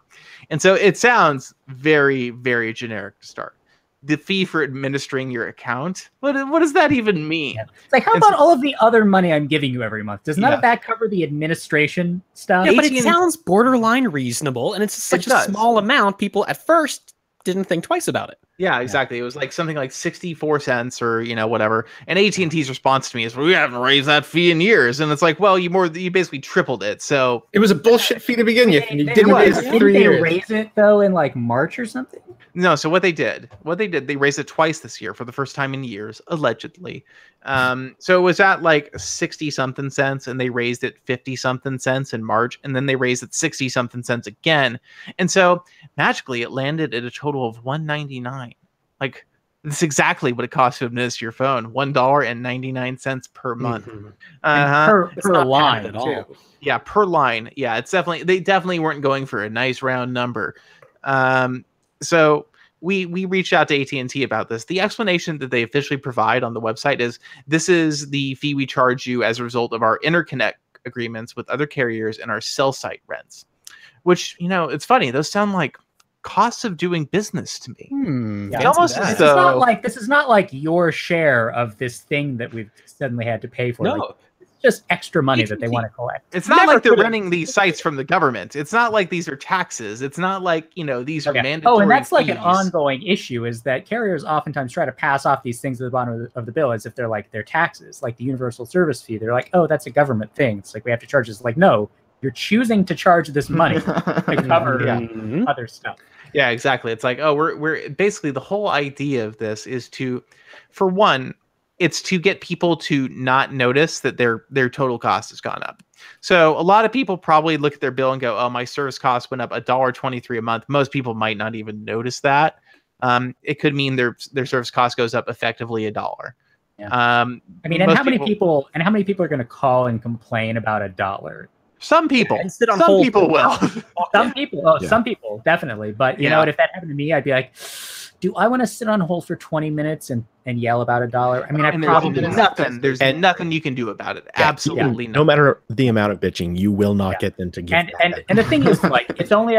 And so it sounds very, very generic to start. The fee for administering your account. What does that even mean? Yeah. It's like, how about all of the other money I'm giving you every month? Does none of that cover the administration stuff? Yeah, but it sounds borderline reasonable, and it's such a small amount. People at first didn't think twice about it. Yeah, exactly. It was like something like 64 cents or, whatever. And AT&T's response to me is, well, we haven't raised that fee in years. And it's like, well, you basically tripled it. So it was a bullshit fee to begin with. And you didn't raise it for 3 years. Didn't they raise it though in like March or something? No, so what they did, they raised it twice this year for the first time in years, allegedly. So it was at like 60 something cents and they raised it 50 something cents in March, and then they raised it 60 something cents again. And so magically it landed at a total of $1.99. Like, that's exactly what it costs to administer your phone, $1.99 per month. Per line at all. Yeah, per line. Yeah, they definitely weren't going for a nice round number. So we reached out to AT&T about this. The explanation that they officially provide on the website is, this is the fee we charge you as a result of our interconnect agreements with other carriers and our cell site rents. Which, it's funny. Those sound like costs of doing business to me. Yeah, almost as though this is not like your share of this thing that we've suddenly had to pay for. No. Like, just extra money that they want to collect. It's not like they're running these sites from the government. It's not like these are taxes. It's not like, these are mandatory and that's like fees. an ongoing issue, is that carriers oftentimes try to pass off these things to the bottom of the bill as if they're like their taxes, like the universal service fee. They're like, oh, that's a government thing. It's like, we have to charge this. Like, no, you're choosing to charge this money to cover other stuff. Yeah, exactly. It's like, oh, we're basically, the whole idea of this is to, for one, it's to get people to not notice that their total cost has gone up. So a lot of people probably look at their bill and go, oh, my service cost went up $1.23 a month. Most people might not even notice that. It could mean their service cost goes up effectively $1. Yeah. And how many people are going to call and complain about $1? Some people. Some people will. Some people definitely. But you know what? If that happened to me, I'd be like, do I want to sit on hold for 20 minutes and yell about $1? I mean, I probably there's nothing you can do about it. Absolutely no matter the amount of bitching, you will not get them to give. And the thing is, like, it's only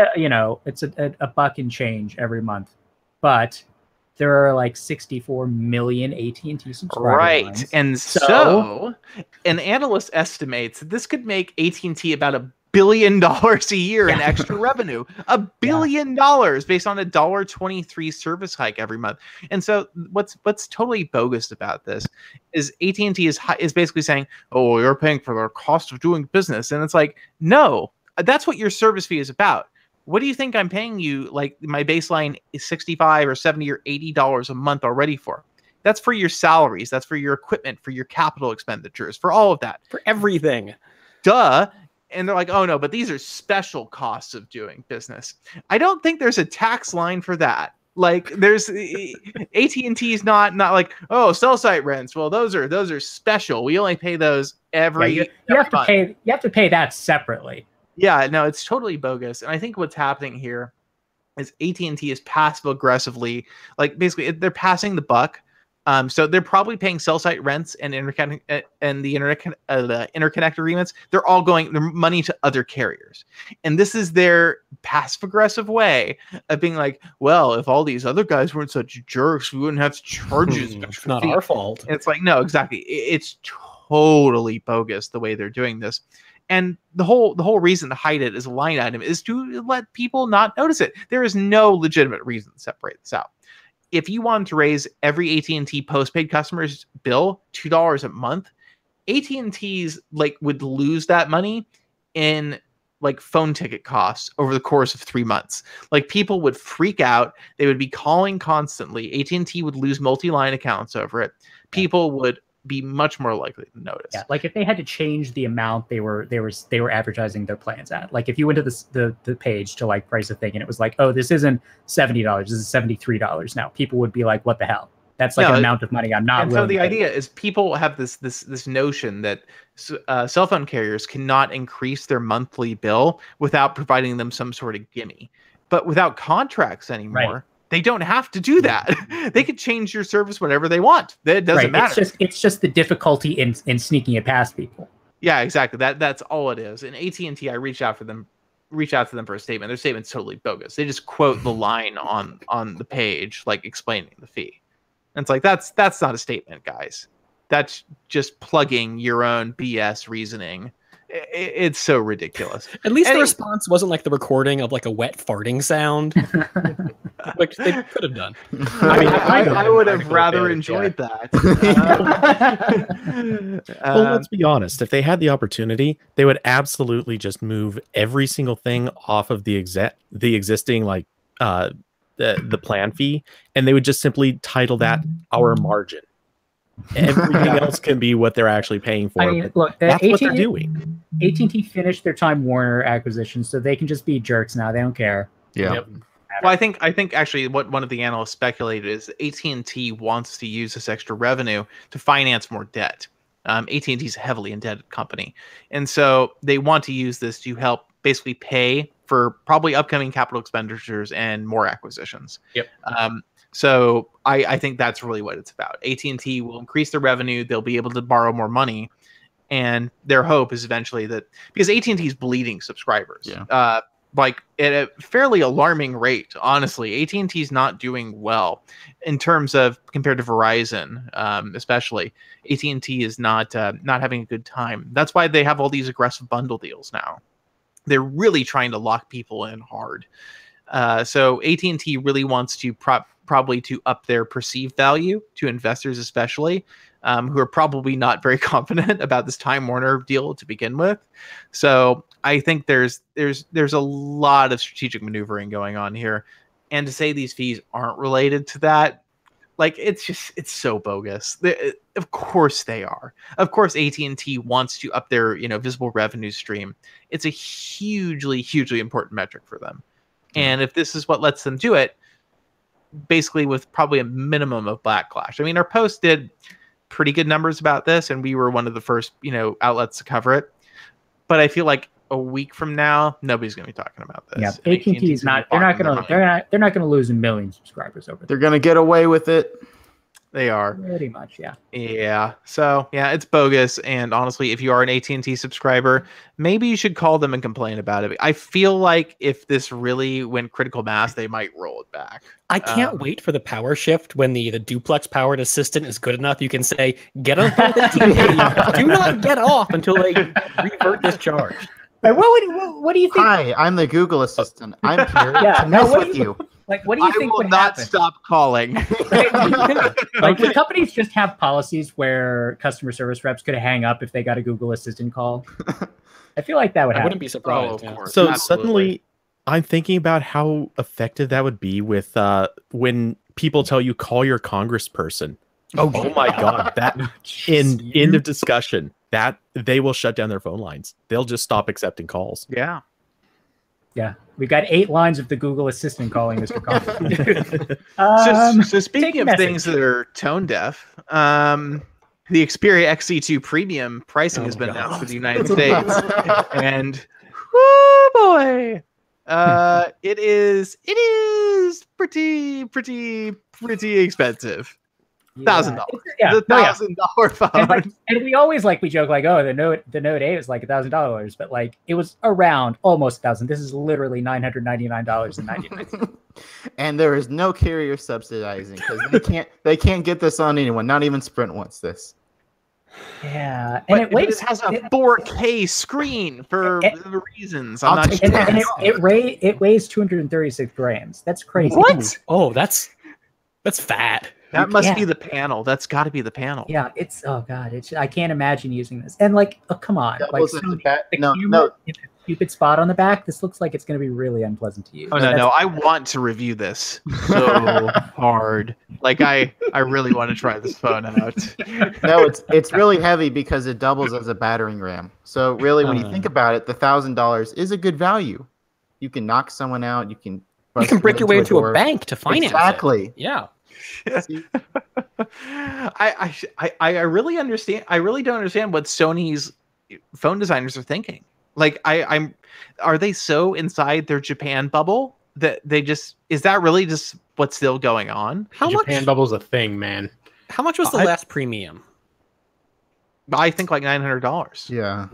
it's a buck and change every month, but there are like 64 million AT&T subscribers. Right. And so an analyst estimates that this could make AT&T about $1 billion a year in extra revenue. $1 billion based on $1.23 service hike every month. And so what's totally bogus about this is AT&T is basically saying, oh, you're paying for the cost of doing business. And it's like, no, that's what your service fee is about. What do you think I'm paying you? Like, my baseline is $65 or $70 or $80 a month already for. That's for your salaries. That's for your equipment, for your capital expenditures, for all of that. For everything. Duh. And they're like, oh, no, but these are special costs of doing business. I don't think there's a tax line for that. Like, there's AT&T is not like, oh, cell site rents. Well, those are special. We only pay those every you have to pay. You have to pay that separately. Yeah, no, it's totally bogus. And I think what's happening here is AT&T is passive aggressively, like, basically they're passing the buck. So they're probably paying cell site rents and the interconnect agreements. They're all going their money to other carriers. And this is their passive aggressive way of being like, well, if all these other guys weren't such jerks, we wouldn't have to charge you. It's not our fault. And it's like, no, exactly. It's totally bogus the way they're doing this. And the whole reason to hide it as a line item is to let people not notice it. There is no legitimate reason to separate this out. If you wanted to raise every AT&T postpaid customer's bill $2 a month, AT&T's would lose that money in phone ticket costs over the course of 3 months. People would freak out. They would be calling constantly. AT&T would lose multi-line accounts over it. People would be much more likely to notice. Yeah, like if they had to change the amount they were advertising their plans at. Like if you went to the page to like price a thing and it was like, oh, this isn't $70, this is $73 now. People would be like, what the hell? That's like an amount of money I'm not willing. So the idea is people have this notion that cell phone carriers cannot increase their monthly bill without providing them some sort of gimme. But without contracts anymore, they don't have to do that. They could change your service whenever they want. It doesn't matter. It's just the difficulty in sneaking it past people. Yeah, exactly. That's all it is. And AT&T, I reached out to them for a statement. Their statement's totally bogus. They just quote the line on the page, like explaining the fee. And it's like that's not a statement, guys. That's just plugging your own BS reasoning. It's so ridiculous. At least the response wasn't like the recording of like a wet farting sound, like they could have done. I mean, I would have rather enjoyed that. Well, let's be honest. If they had the opportunity, they would absolutely just move every single thing off of the existing like the plan fee, and they would just simply title that our margin. Everything else can be what they're actually paying for. I mean, look, that's what they're doing. AT&T finished their Time Warner acquisition, so they can just be jerks now. They don't care. Yeah. Yep. Well, I think actually what one of the analysts speculated is AT&T wants to use this extra revenue to finance more debt. AT&T is a heavily indebted company, and so they want to use this to help basically pay for probably upcoming capital expenditures and more acquisitions. Yep. So I think that's really what it's about. AT&T will increase their revenue. They'll be able to borrow more money. And their hope is eventually that, because AT&T is bleeding subscribers, like at a fairly alarming rate, honestly. AT&T is not doing well in terms of, compared to Verizon, especially. AT&T is not having a good time. That's why they have all these aggressive bundle deals now. They're really trying to lock people in hard. So AT&T really wants to probably to up their perceived value to investors, especially who are probably not very confident about this Time Warner deal to begin with. So I think there's a lot of strategic maneuvering going on here, and to say these fees aren't related to that, like it's so bogus. Of course they are. Of course AT&T wants to up their visible revenue stream. It's a hugely important metric for them. And if this is what lets them do it, basically with probably a minimum of backlash. I mean, our post did pretty good numbers about this, and we were one of the first, outlets to cover it. But I feel like a week from now, nobody's going to be talking about this. Yeah, AT&T is not. They're not going to lose 1 million subscribers over. They're going to get away with it. They are pretty much, yeah. Yeah. So yeah, it's bogus. And honestly, if you are an AT&T subscriber, maybe you should call them and complain about it. I feel like if this really went critical mass, they might roll it back. I can't wait for the power shift when the duplex powered assistant is good enough. You can say, get on phone with AT&T. Do not get off until they revert this charge. What do you think? Hi, I'm the Google Assistant. I'm here to mess with you. Like, what do you think would happen? I will not stop calling. Like, would companies just have policies where customer service reps could hang up if they got a Google Assistant call? I feel like that would happen. I wouldn't be surprised. Of course. So suddenly, I'm thinking about how effective that would be with when people tell you call your congressperson. Oh my God! That end of discussion. That they will shut down their phone lines. They'll just stop accepting calls. Yeah. Yeah, we've got 8 lines of the Google Assistant calling Mr. Congressman. So speaking of things that are tone deaf, the Xperia XC2 Premium pricing has been announced for the United States, and boy, it is pretty expensive. $1,000. Yeah, it's $1,000 phone. And we always we joke oh, the Note 8 is like $1,000, but it was around almost $1,000. This is literally $999.99. And there is no carrier subsidizing because they can't get this on anyone. Not even Sprint wants this. Yeah, and it has a 4K screen for the reasons. I'm not sure. And it weighs 236 grams. That's crazy. What? Oh, that's fat. That must be the panel. That's got to be the panel. Yeah, it's I can't imagine using this. And oh, come on, no, Cupid spot on the back. This looks like it's going to be really unpleasant to use. Oh no, I want to review this so hard. Like I really want to try this phone out. No, it's really heavy because it doubles as a battering ram. So really, when you think about it, the $1,000 is a good value. You can knock someone out. You can break your way into a bank to finance it. Yeah. I really understand. I really don't understand what Sony's phone designers are thinking. Like are they so inside their Japan bubble that they just, is that really just what's still going on? Japan bubble's a thing, man. How much was the last premium? I think like $900. Yeah.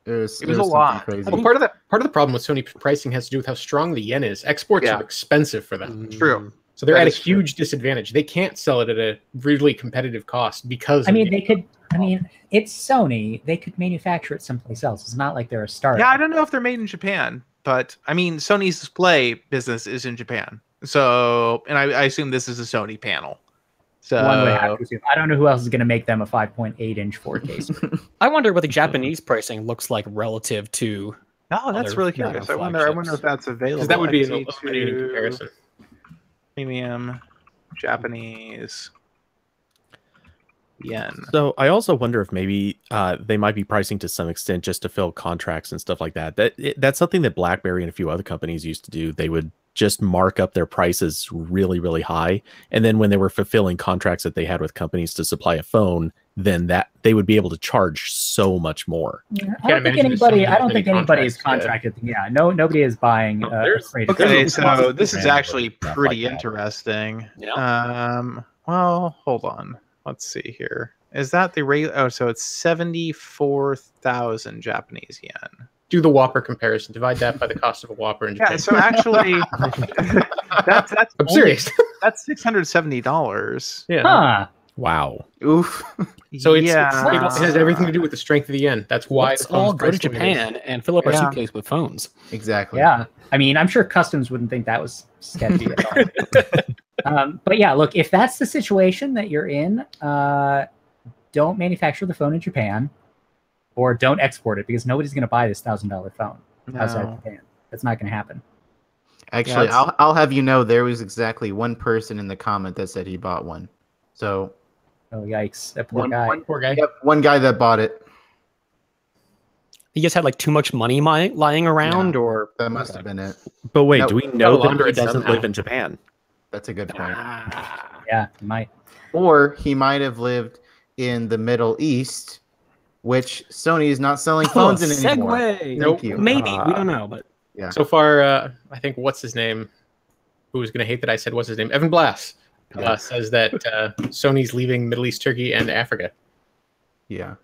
It was a lot. Crazy. Well, part of the problem with Sony pricing has to do with how strong the yen is. Exports are expensive for them. True. So they're at a huge disadvantage. They can't sell it at a really competitive cost because they could. I mean, it's Sony. They could manufacture it someplace else. It's not like they're a startup. Yeah, I don't know if they're made in Japan, but I mean, Sony's display business is in Japan. So, and I assume this is a Sony panel. So one would have to assume. I don't know who else is going to make them a 5.8-inch 4K screen. I wonder what the Japanese pricing looks like relative to. Oh, that's really curious. I wonder if that's available. Because that would be an eliminating comparison. Premium Japanese yen. So I also wonder if maybe they might be pricing to some extent just to fill contracts and stuff like that. That's something that BlackBerry and a few other companies used to do. They would just mark up their prices really, really high. And then when they were fulfilling contracts that they had with companies to supply a phone, then that they would be able to charge so much more. Yeah, I don't think anybody is contracted. Yeah, nobody is buying okay, so this is actually pretty interesting. Yeah. Well, hold on. Let's see here. Is that the rate? Oh, so it's 74,000 Japanese yen. Do the Whopper comparison. Divide that by the cost of a Whopper in Japan. Yeah, so actually, that's I'm serious. That's $670. Yeah. Huh. Wow. Oof. So it has everything to do with the strength of the yen. That's why let's all go to Japan and fill up our suitcase with phones. Exactly. Yeah. I mean, I'm sure customs wouldn't think that was sketchy at all. But yeah, look, if that's the situation that you're in, don't manufacture the phone in Japan. Or don't export it because nobody's going to buy this $1,000 phone outside of Japan. That's not going to happen. Actually, I'll have you know there was exactly one person in the comment that said he bought one. So, oh yikes! That poor guy. One poor guy. Yep, one guy that bought it. He just had like too much money lying around, or that must have been it. But wait, do we know that he doesn't somehow. live in Japan? That's a good point. Yeah, he might. Or he might have lived in the Middle East, which Sony is not selling phones in anymore. Thank you. Maybe we don't know, but yeah. So far, I think what's his name? Who was going to hate that I said what's his name? Evan Blass says that Sony's leaving Middle East, Turkey, and Africa. Yeah.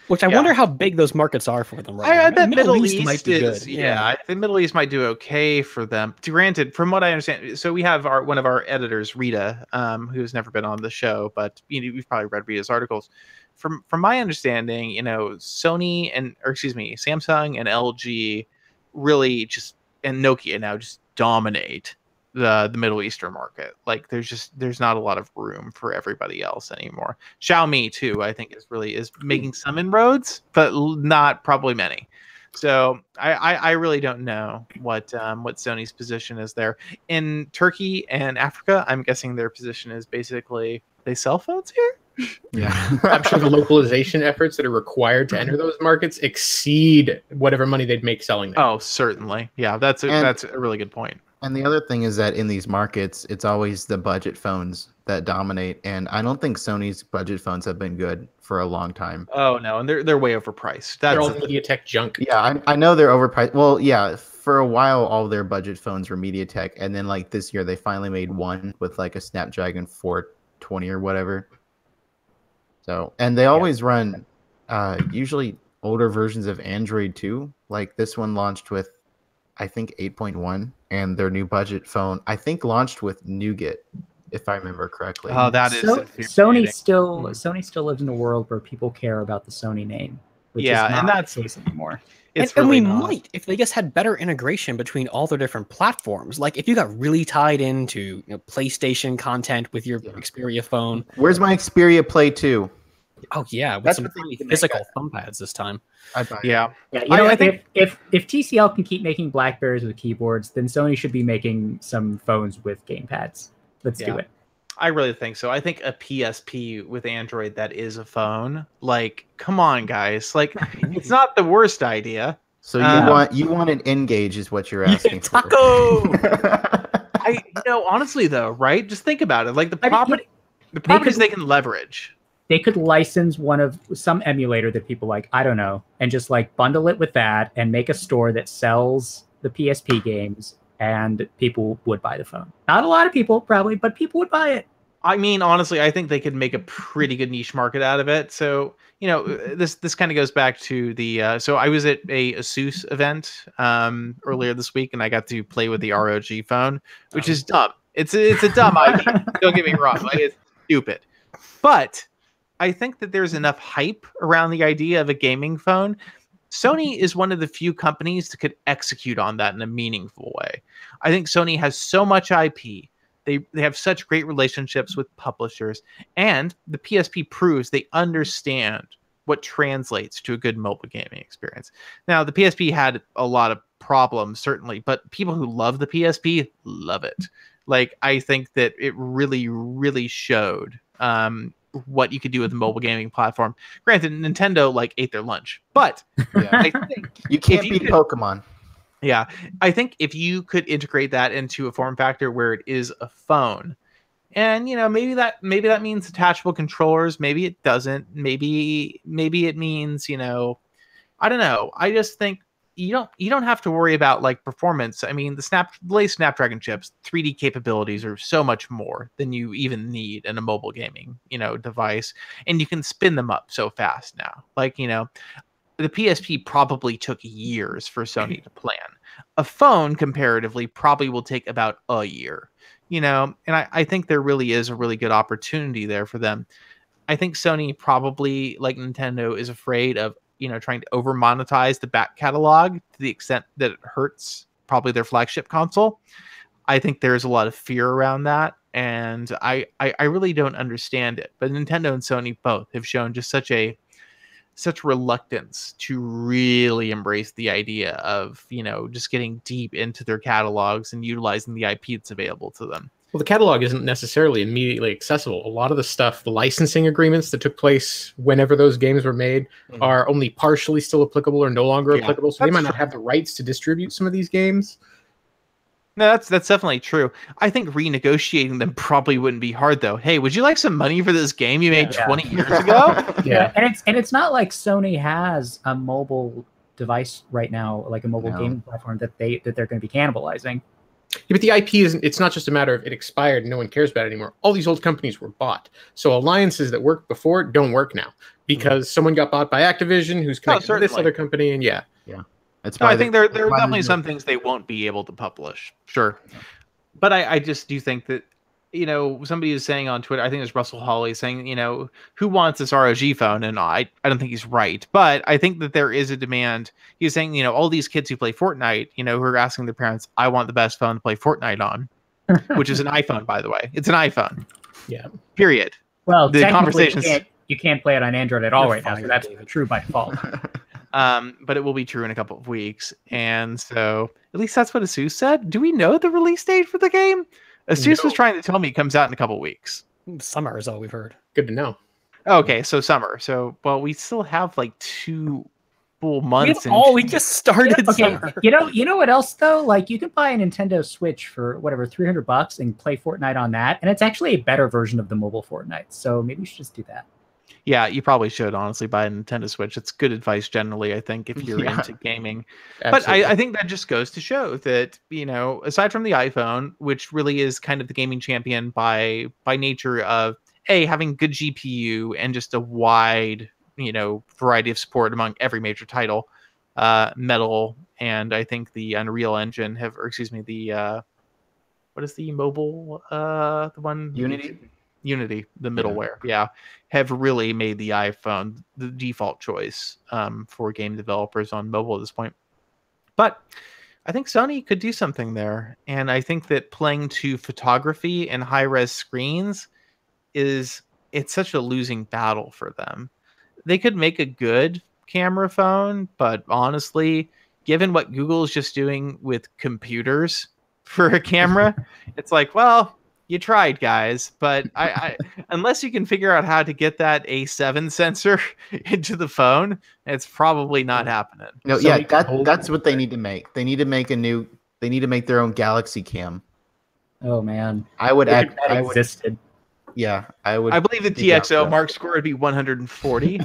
Which I wonder how big those markets are for them. Right I bet Middle East might be good. Yeah, the Middle East might do okay for them. Granted, from what I understand, so we have one of our editors, Rita, who's never been on the show, but you've probably read Rita's articles. From my understanding, Samsung and LG really and Nokia now just dominate the Middle Eastern market. Like there's not a lot of room for everybody else anymore. Xiaomi too, I think is making some inroads, but not probably many. So I really don't know what Sony's position is there. In Turkey and Africa, I'm guessing their position is basically they sell phones here. Yeah. I'm sure the localization efforts that are required to enter those markets exceed whatever money they'd make selling them. Oh, certainly. Yeah, that's a really good point. And the other thing is that in these markets, it's always the budget phones that dominate. And I don't think Sony's budget phones have been good for a long time. Oh, no. And they're way overpriced. They're all MediaTek junk. Yeah, I know they're overpriced. Well, yeah, for a while, all their budget phones were MediaTek. And then like this year, they finally made one with like a Snapdragon 420 or whatever. So, and they always run usually older versions of Android too. Like this one launched with, I think 8.1, and their new budget phone, I think launched with Nougat, if I remember correctly. Oh, that is Sony still lives in a world where people care about the Sony name. Which is not and that's the case anymore. And we might if they just had better integration between all their different platforms. Like if you got really tied into PlayStation content with your Xperia phone. Where's my Xperia Play 2? Oh yeah, with That's some what they need to make physical that. thumb pads this time. I'd buy it. Yeah. Yeah, you know, I think if TCL can keep making BlackBerries with keyboards, then Sony should be making some phones with gamepads. Let's do it. I really think so. I think a PSP with Android that is a phone. Like, come on, guys. Like, it's not the worst idea. So you want an N-Gage is what you're asking for. Taco. Honestly though, right? Just think about it. Like the properties they can leverage. They could license some emulator that people like, I don't know, and just like bundle it with that and make a store that sells the PSP games, and people would buy the phone. Not a lot of people probably, but people would buy it. I mean, honestly, I think they could make a pretty good niche market out of it. So, this kind of goes back to the so I was at a ASUS event earlier this week, and I got to play with the ROG phone, which is dumb. It's a dumb idea. Don't get me wrong. Like, it's stupid. But I think that there's enough hype around the idea of a gaming phone. Sony is one of the few companies that could execute on that in a meaningful way. I think Sony has so much IP. They have such great relationships with publishers, and the PSP proves they understand what translates to a good mobile gaming experience. Now, the PSP had a lot of problems, certainly, but people who love the PSP love it. Like, I think that it really, really showed what you could do with a mobile gaming platform. Granted, Nintendo ate their lunch, but I think you can't beat Pokemon. Yeah, I think if you could integrate that into a form factor where it is a phone, and maybe that means detachable controllers, maybe it doesn't, maybe it means I don't know. I just think you don't have to worry about performance. I mean, the latest Snapdragon chips, 3D capabilities are so much more than you even need in a mobile gaming device, and you can spin them up so fast now. The PSP probably took years for Sony to plan. A phone, comparatively, probably will take about a year, and I think there really is a really good opportunity there for them. I think Sony probably, like Nintendo, is afraid of, trying to over monetize the back catalog to the extent that it hurts probably their flagship console. I think there's a lot of fear around that, and I really don't understand it. But Nintendo and Sony both have shown just such reluctance to really embrace the idea of, just getting deep into their catalogs and utilizing the IP that's available to them. Well, the catalog isn't necessarily immediately accessible. A lot of the stuff, the licensing agreements that took place whenever those games were made are only partially still applicable or no longer applicable. So they might not have the rights to distribute some of these games. No, that's definitely true. I think renegotiating them probably wouldn't be hard, though. Hey, would you like some money for this game you made 20 years ago? Yeah, and it's not like Sony has a mobile device right now, like a mobile gaming platform that they're going to be cannibalizing. Yeah, but the IP it's not just a matter of it expired and no one cares about it anymore. All these old companies were bought. So alliances that worked before don't work now because someone got bought by Activision who's connected to this other company, and yeah. I think there are definitely some things they won't be able to publish. Sure. But I just do think that, somebody is saying on Twitter, I think it's Russell Hawley saying, who wants this ROG phone? And I don't think he's right. But I think that there is a demand. He's saying, all these kids who play Fortnite, who are asking their parents, I want the best phone to play Fortnite on, which is an iPhone, by the way. It's an iPhone. Yeah. Period. Well, the conversations. You can't play it on Android at all right now, so that's true by default. But it will be true in a couple of weeks. And so at least that's what ASUS said. Do we know the release date for the game? ASUS was trying to tell me it comes out in a couple of weeks. Summer is all we've heard. Good to know. Okay, so summer. So, well, we still have 2 full months. We just started summer. You know what else, though? You can buy a Nintendo Switch for whatever, $300 and play Fortnite on that. And it's actually a better version of the mobile Fortnite. So maybe you should just do that. Yeah, you probably should, honestly, buy a Nintendo Switch. It's good advice generally, I think, if you're into gaming. Absolutely. But I think that just goes to show that, aside from the iPhone, which really is kind of the gaming champion by nature of, having good GPU and just a wide, variety of support among every major title, Metal, and I think the Unreal Engine what is the mobile, the one? Unity, the middleware, have really made the iPhone the default choice for game developers on mobile at this point. But I think Sony could do something there. And I think that playing to photography and high-res screens it's such a losing battle for them. they could make a good camera phone, but honestly, given what Google is just doing with computers for a camera, it's like, well, you tried, guys, but I unless you can figure out how to get that A7 sensor into the phone, it's probably not happening. No, So that's what they need to make. They need to make they need to make their own Galaxy Cam. Oh man, I would that existed. Yeah, I would. I believe the TXO mark score would be 140.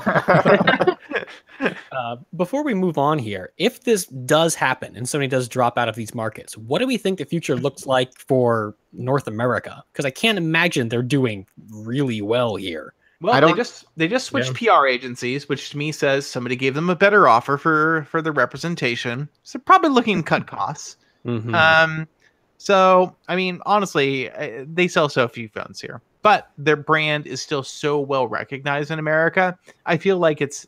Before we move on here, if this does happen and Sony does drop out of these markets, what do we think the future looks like for North America? Because I can't imagine they're doing really well here. Well, they just switched PR agencies, which to me says somebody gave them a better offer for the representation. So they're probably looking to cut costs. Mm-hmm. So I mean, honestly, they sell so few phones here, but their brand is still so well recognized in America. I feel like it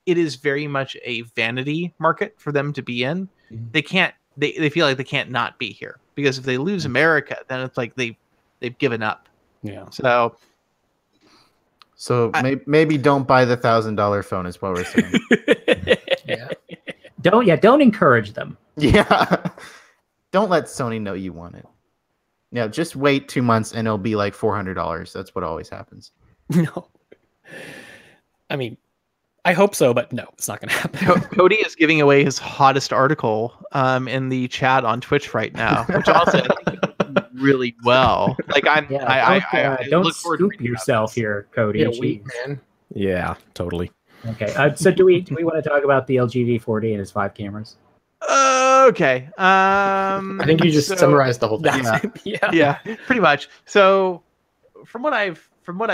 is very much a vanity market for them to be in. They can't. They feel like they can't not be here, because if they lose America, then it's like they've given up. Yeah. So maybe don't buy the $1,000 phone is what we're saying. Don't encourage them. Yeah. Don't let Sony know you want it. Yeah, just wait 2 months and it'll be like $400. That's what always happens. No. I mean, I hope so, but no, it's not going to happen. Cody is giving away his hottest article in the chat on Twitch right now, which also really well. Like I don't look forward scoop to yourself here, Cody. Yeah, weak, man. Yeah, totally. Okay, so do we want to talk about the LG V40 and its 5 cameras? Okay. I think you just summarized the whole thing. Yeah, pretty much. So from what I've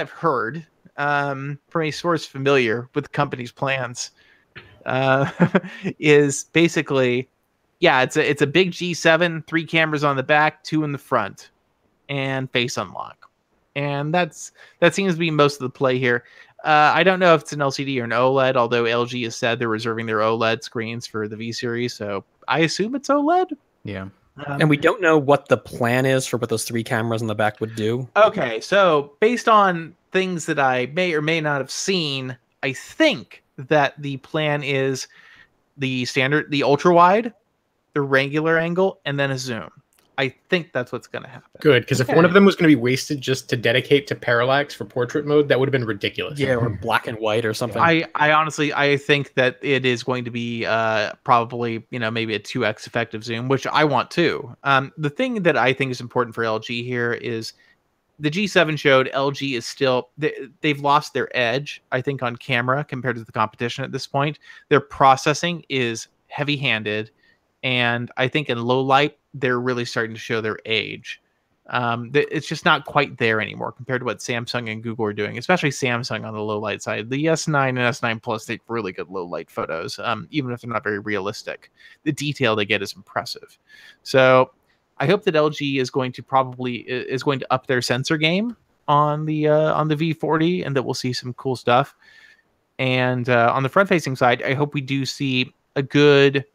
heard, from a source familiar with the company's plans, is basically, it's a big G7, 3 cameras on the back, 2 in the front, and face unlock. And that seems to be most of the play here. I don't know if it's an LCD or an OLED, although LG has said they're reserving their OLED screens for the V series, so I assume it's OLED. Yeah. And we don't know what the plan is for what those 3 cameras in the back would do. Okay, so based on things that I may or may not have seen, I think that the plan is the standard, the ultra wide, the regular angle, and then a zoom. I think that's what's going to happen. Good, because if one of them was going to be wasted just to dedicate to parallax for portrait mode, that would have been ridiculous. Yeah, or black and white or something. I honestly, I think that it is going to be probably, maybe a 2x effective zoom, which I want too. The thing that I think is important for LG here is the G7 showed LG is still, they've lost their edge, I think, on camera compared to the competition at this point. Their processing is heavy-handed, and I think in low light, they're really starting to show their age. It's just not quite there anymore compared to what Samsung and Google are doing, especially Samsung on the low light side. The S9 and S9 Plus take really good low light photos, even if they're not very realistic. The detail they get is impressive. So I hope that LG is going to up their sensor game on the V40, and that we'll see some cool stuff. And on the front facing side, I hope we do see a good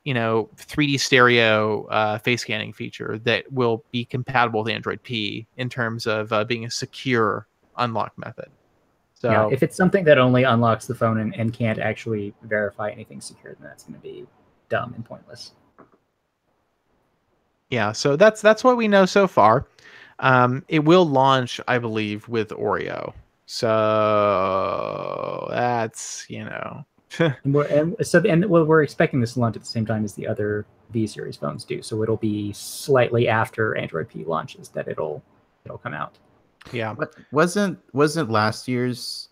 3D stereo face scanning feature that will be compatible with Android P in terms of being a secure unlock method. So yeah, if it's something that only unlocks the phone and can't actually verify anything secure, then that's going to be dumb and pointless. Yeah, so that's what we know so far. It will launch, I believe, with Oreo. So that's we're expecting this to launch at the same time as the other V series phones do. So it'll be slightly after Android P launches that it'll come out. Yeah, but wasn't last year's?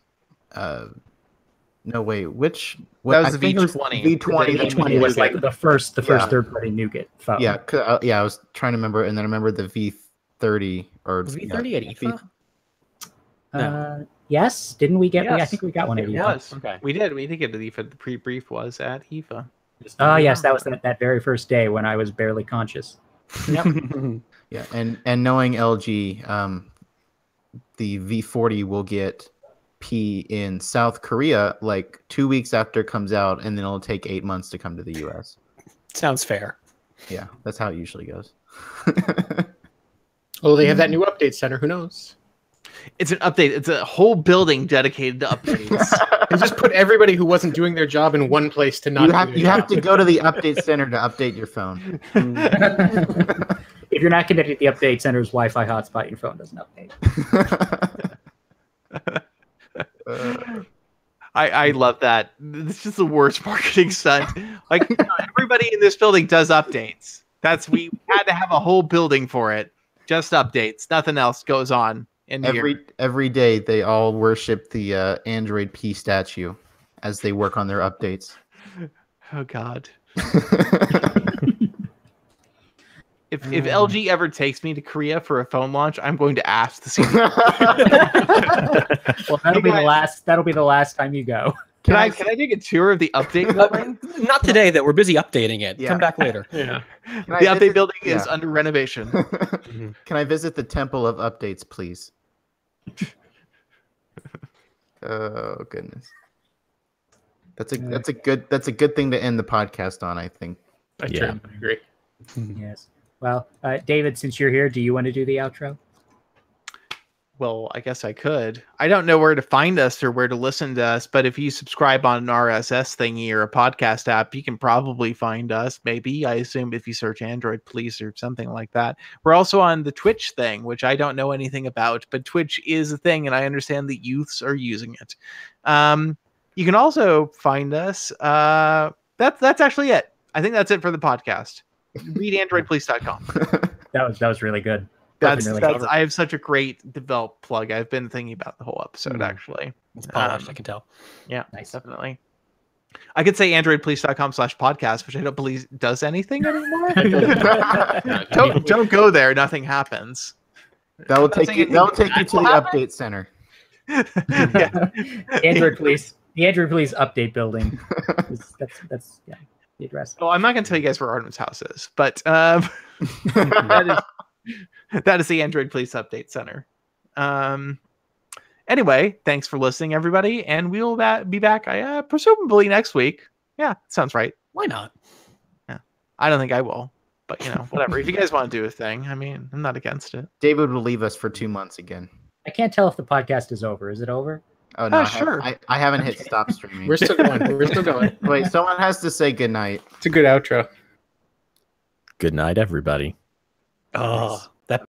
No wait, which? That was the V20. V20 was like the first third-party nougat phone. Yeah, I was trying to remember, and then I remember the V30 or was V30 at IFA? No. Yes, didn't we get? Yes. I think we got one at IFA. Yes, okay. We did get the IFA. The pre-brief was at IFA. Yes, that was that very first day when I was barely conscious. Yep. Yeah, and knowing LG, the V40 will get P in South Korea like 2 weeks after it comes out, and then it'll take 8 months to come to the US. Sounds fair. Yeah, that's how it usually goes. Well, they have that new update center. Who knows? It's an update. It's a whole building dedicated to updates. And just put everybody who wasn't doing their job in one place to not. You have to go to the update center to update your phone. If you're not connected to the update center's Wi-Fi hotspot, your phone doesn't update. I love that. It's just the worst marketing stunt. Like everybody in this building does updates. We had to have a whole building for it. Just updates. Nothing else goes on in here. Every day they all worship the Android P statue as they work on their updates. Oh God. If LG ever takes me to Korea for a phone launch, I'm going to ask to see. Well, that'll be the last. That'll be the last time you go. Can I take a tour of the update building? Not today. That we're busy updating it. Yeah. Come back later. Yeah. The update building is under renovation. Can I visit the Temple of Updates, please? Oh goodness. That's a good thing to end the podcast on, I think. I totally agree. Yes. Well, David, since you're here, do you want to do the outro? Well, I guess I could. I don't know where to find us or where to listen to us, but if you subscribe on an RSS thingy or a podcast app, you can probably find us. Maybe, I assume, if you search Android Police or something like that. We're also on the Twitch thing, which I don't know anything about, but Twitch is a thing, and I understand that youths are using it. You can also find us. That's actually it. I think that's it for the podcast. Read AndroidPolice.com. That was really good. That's I have such a great developed plug. I've been thinking about the whole episode actually. It's polished, I can tell. Yeah, nice. Definitely. I could say AndroidPolice.com/podcast, which I don't believe does anything anymore. don't go there. Nothing happens. That will take you to the update center. Android Police. The Android Police update building. That's the address. Well, I'm not going to tell you guys where Artem's house is, but that is the Android Police Update Center. Anyway, thanks for listening, everybody, and we'll be back presumably next week. Yeah, sounds right. Why not? Yeah, I don't think I will, but whatever. If you guys want to do a thing, I mean, I'm not against it. David will leave us for 2 months again. I can't tell if the podcast is over. Is it over? Oh no, sure. I haven't hit stop streaming. We're still going. Wait, someone has to say goodnight. It's a good outro. Good night, everybody. Oh.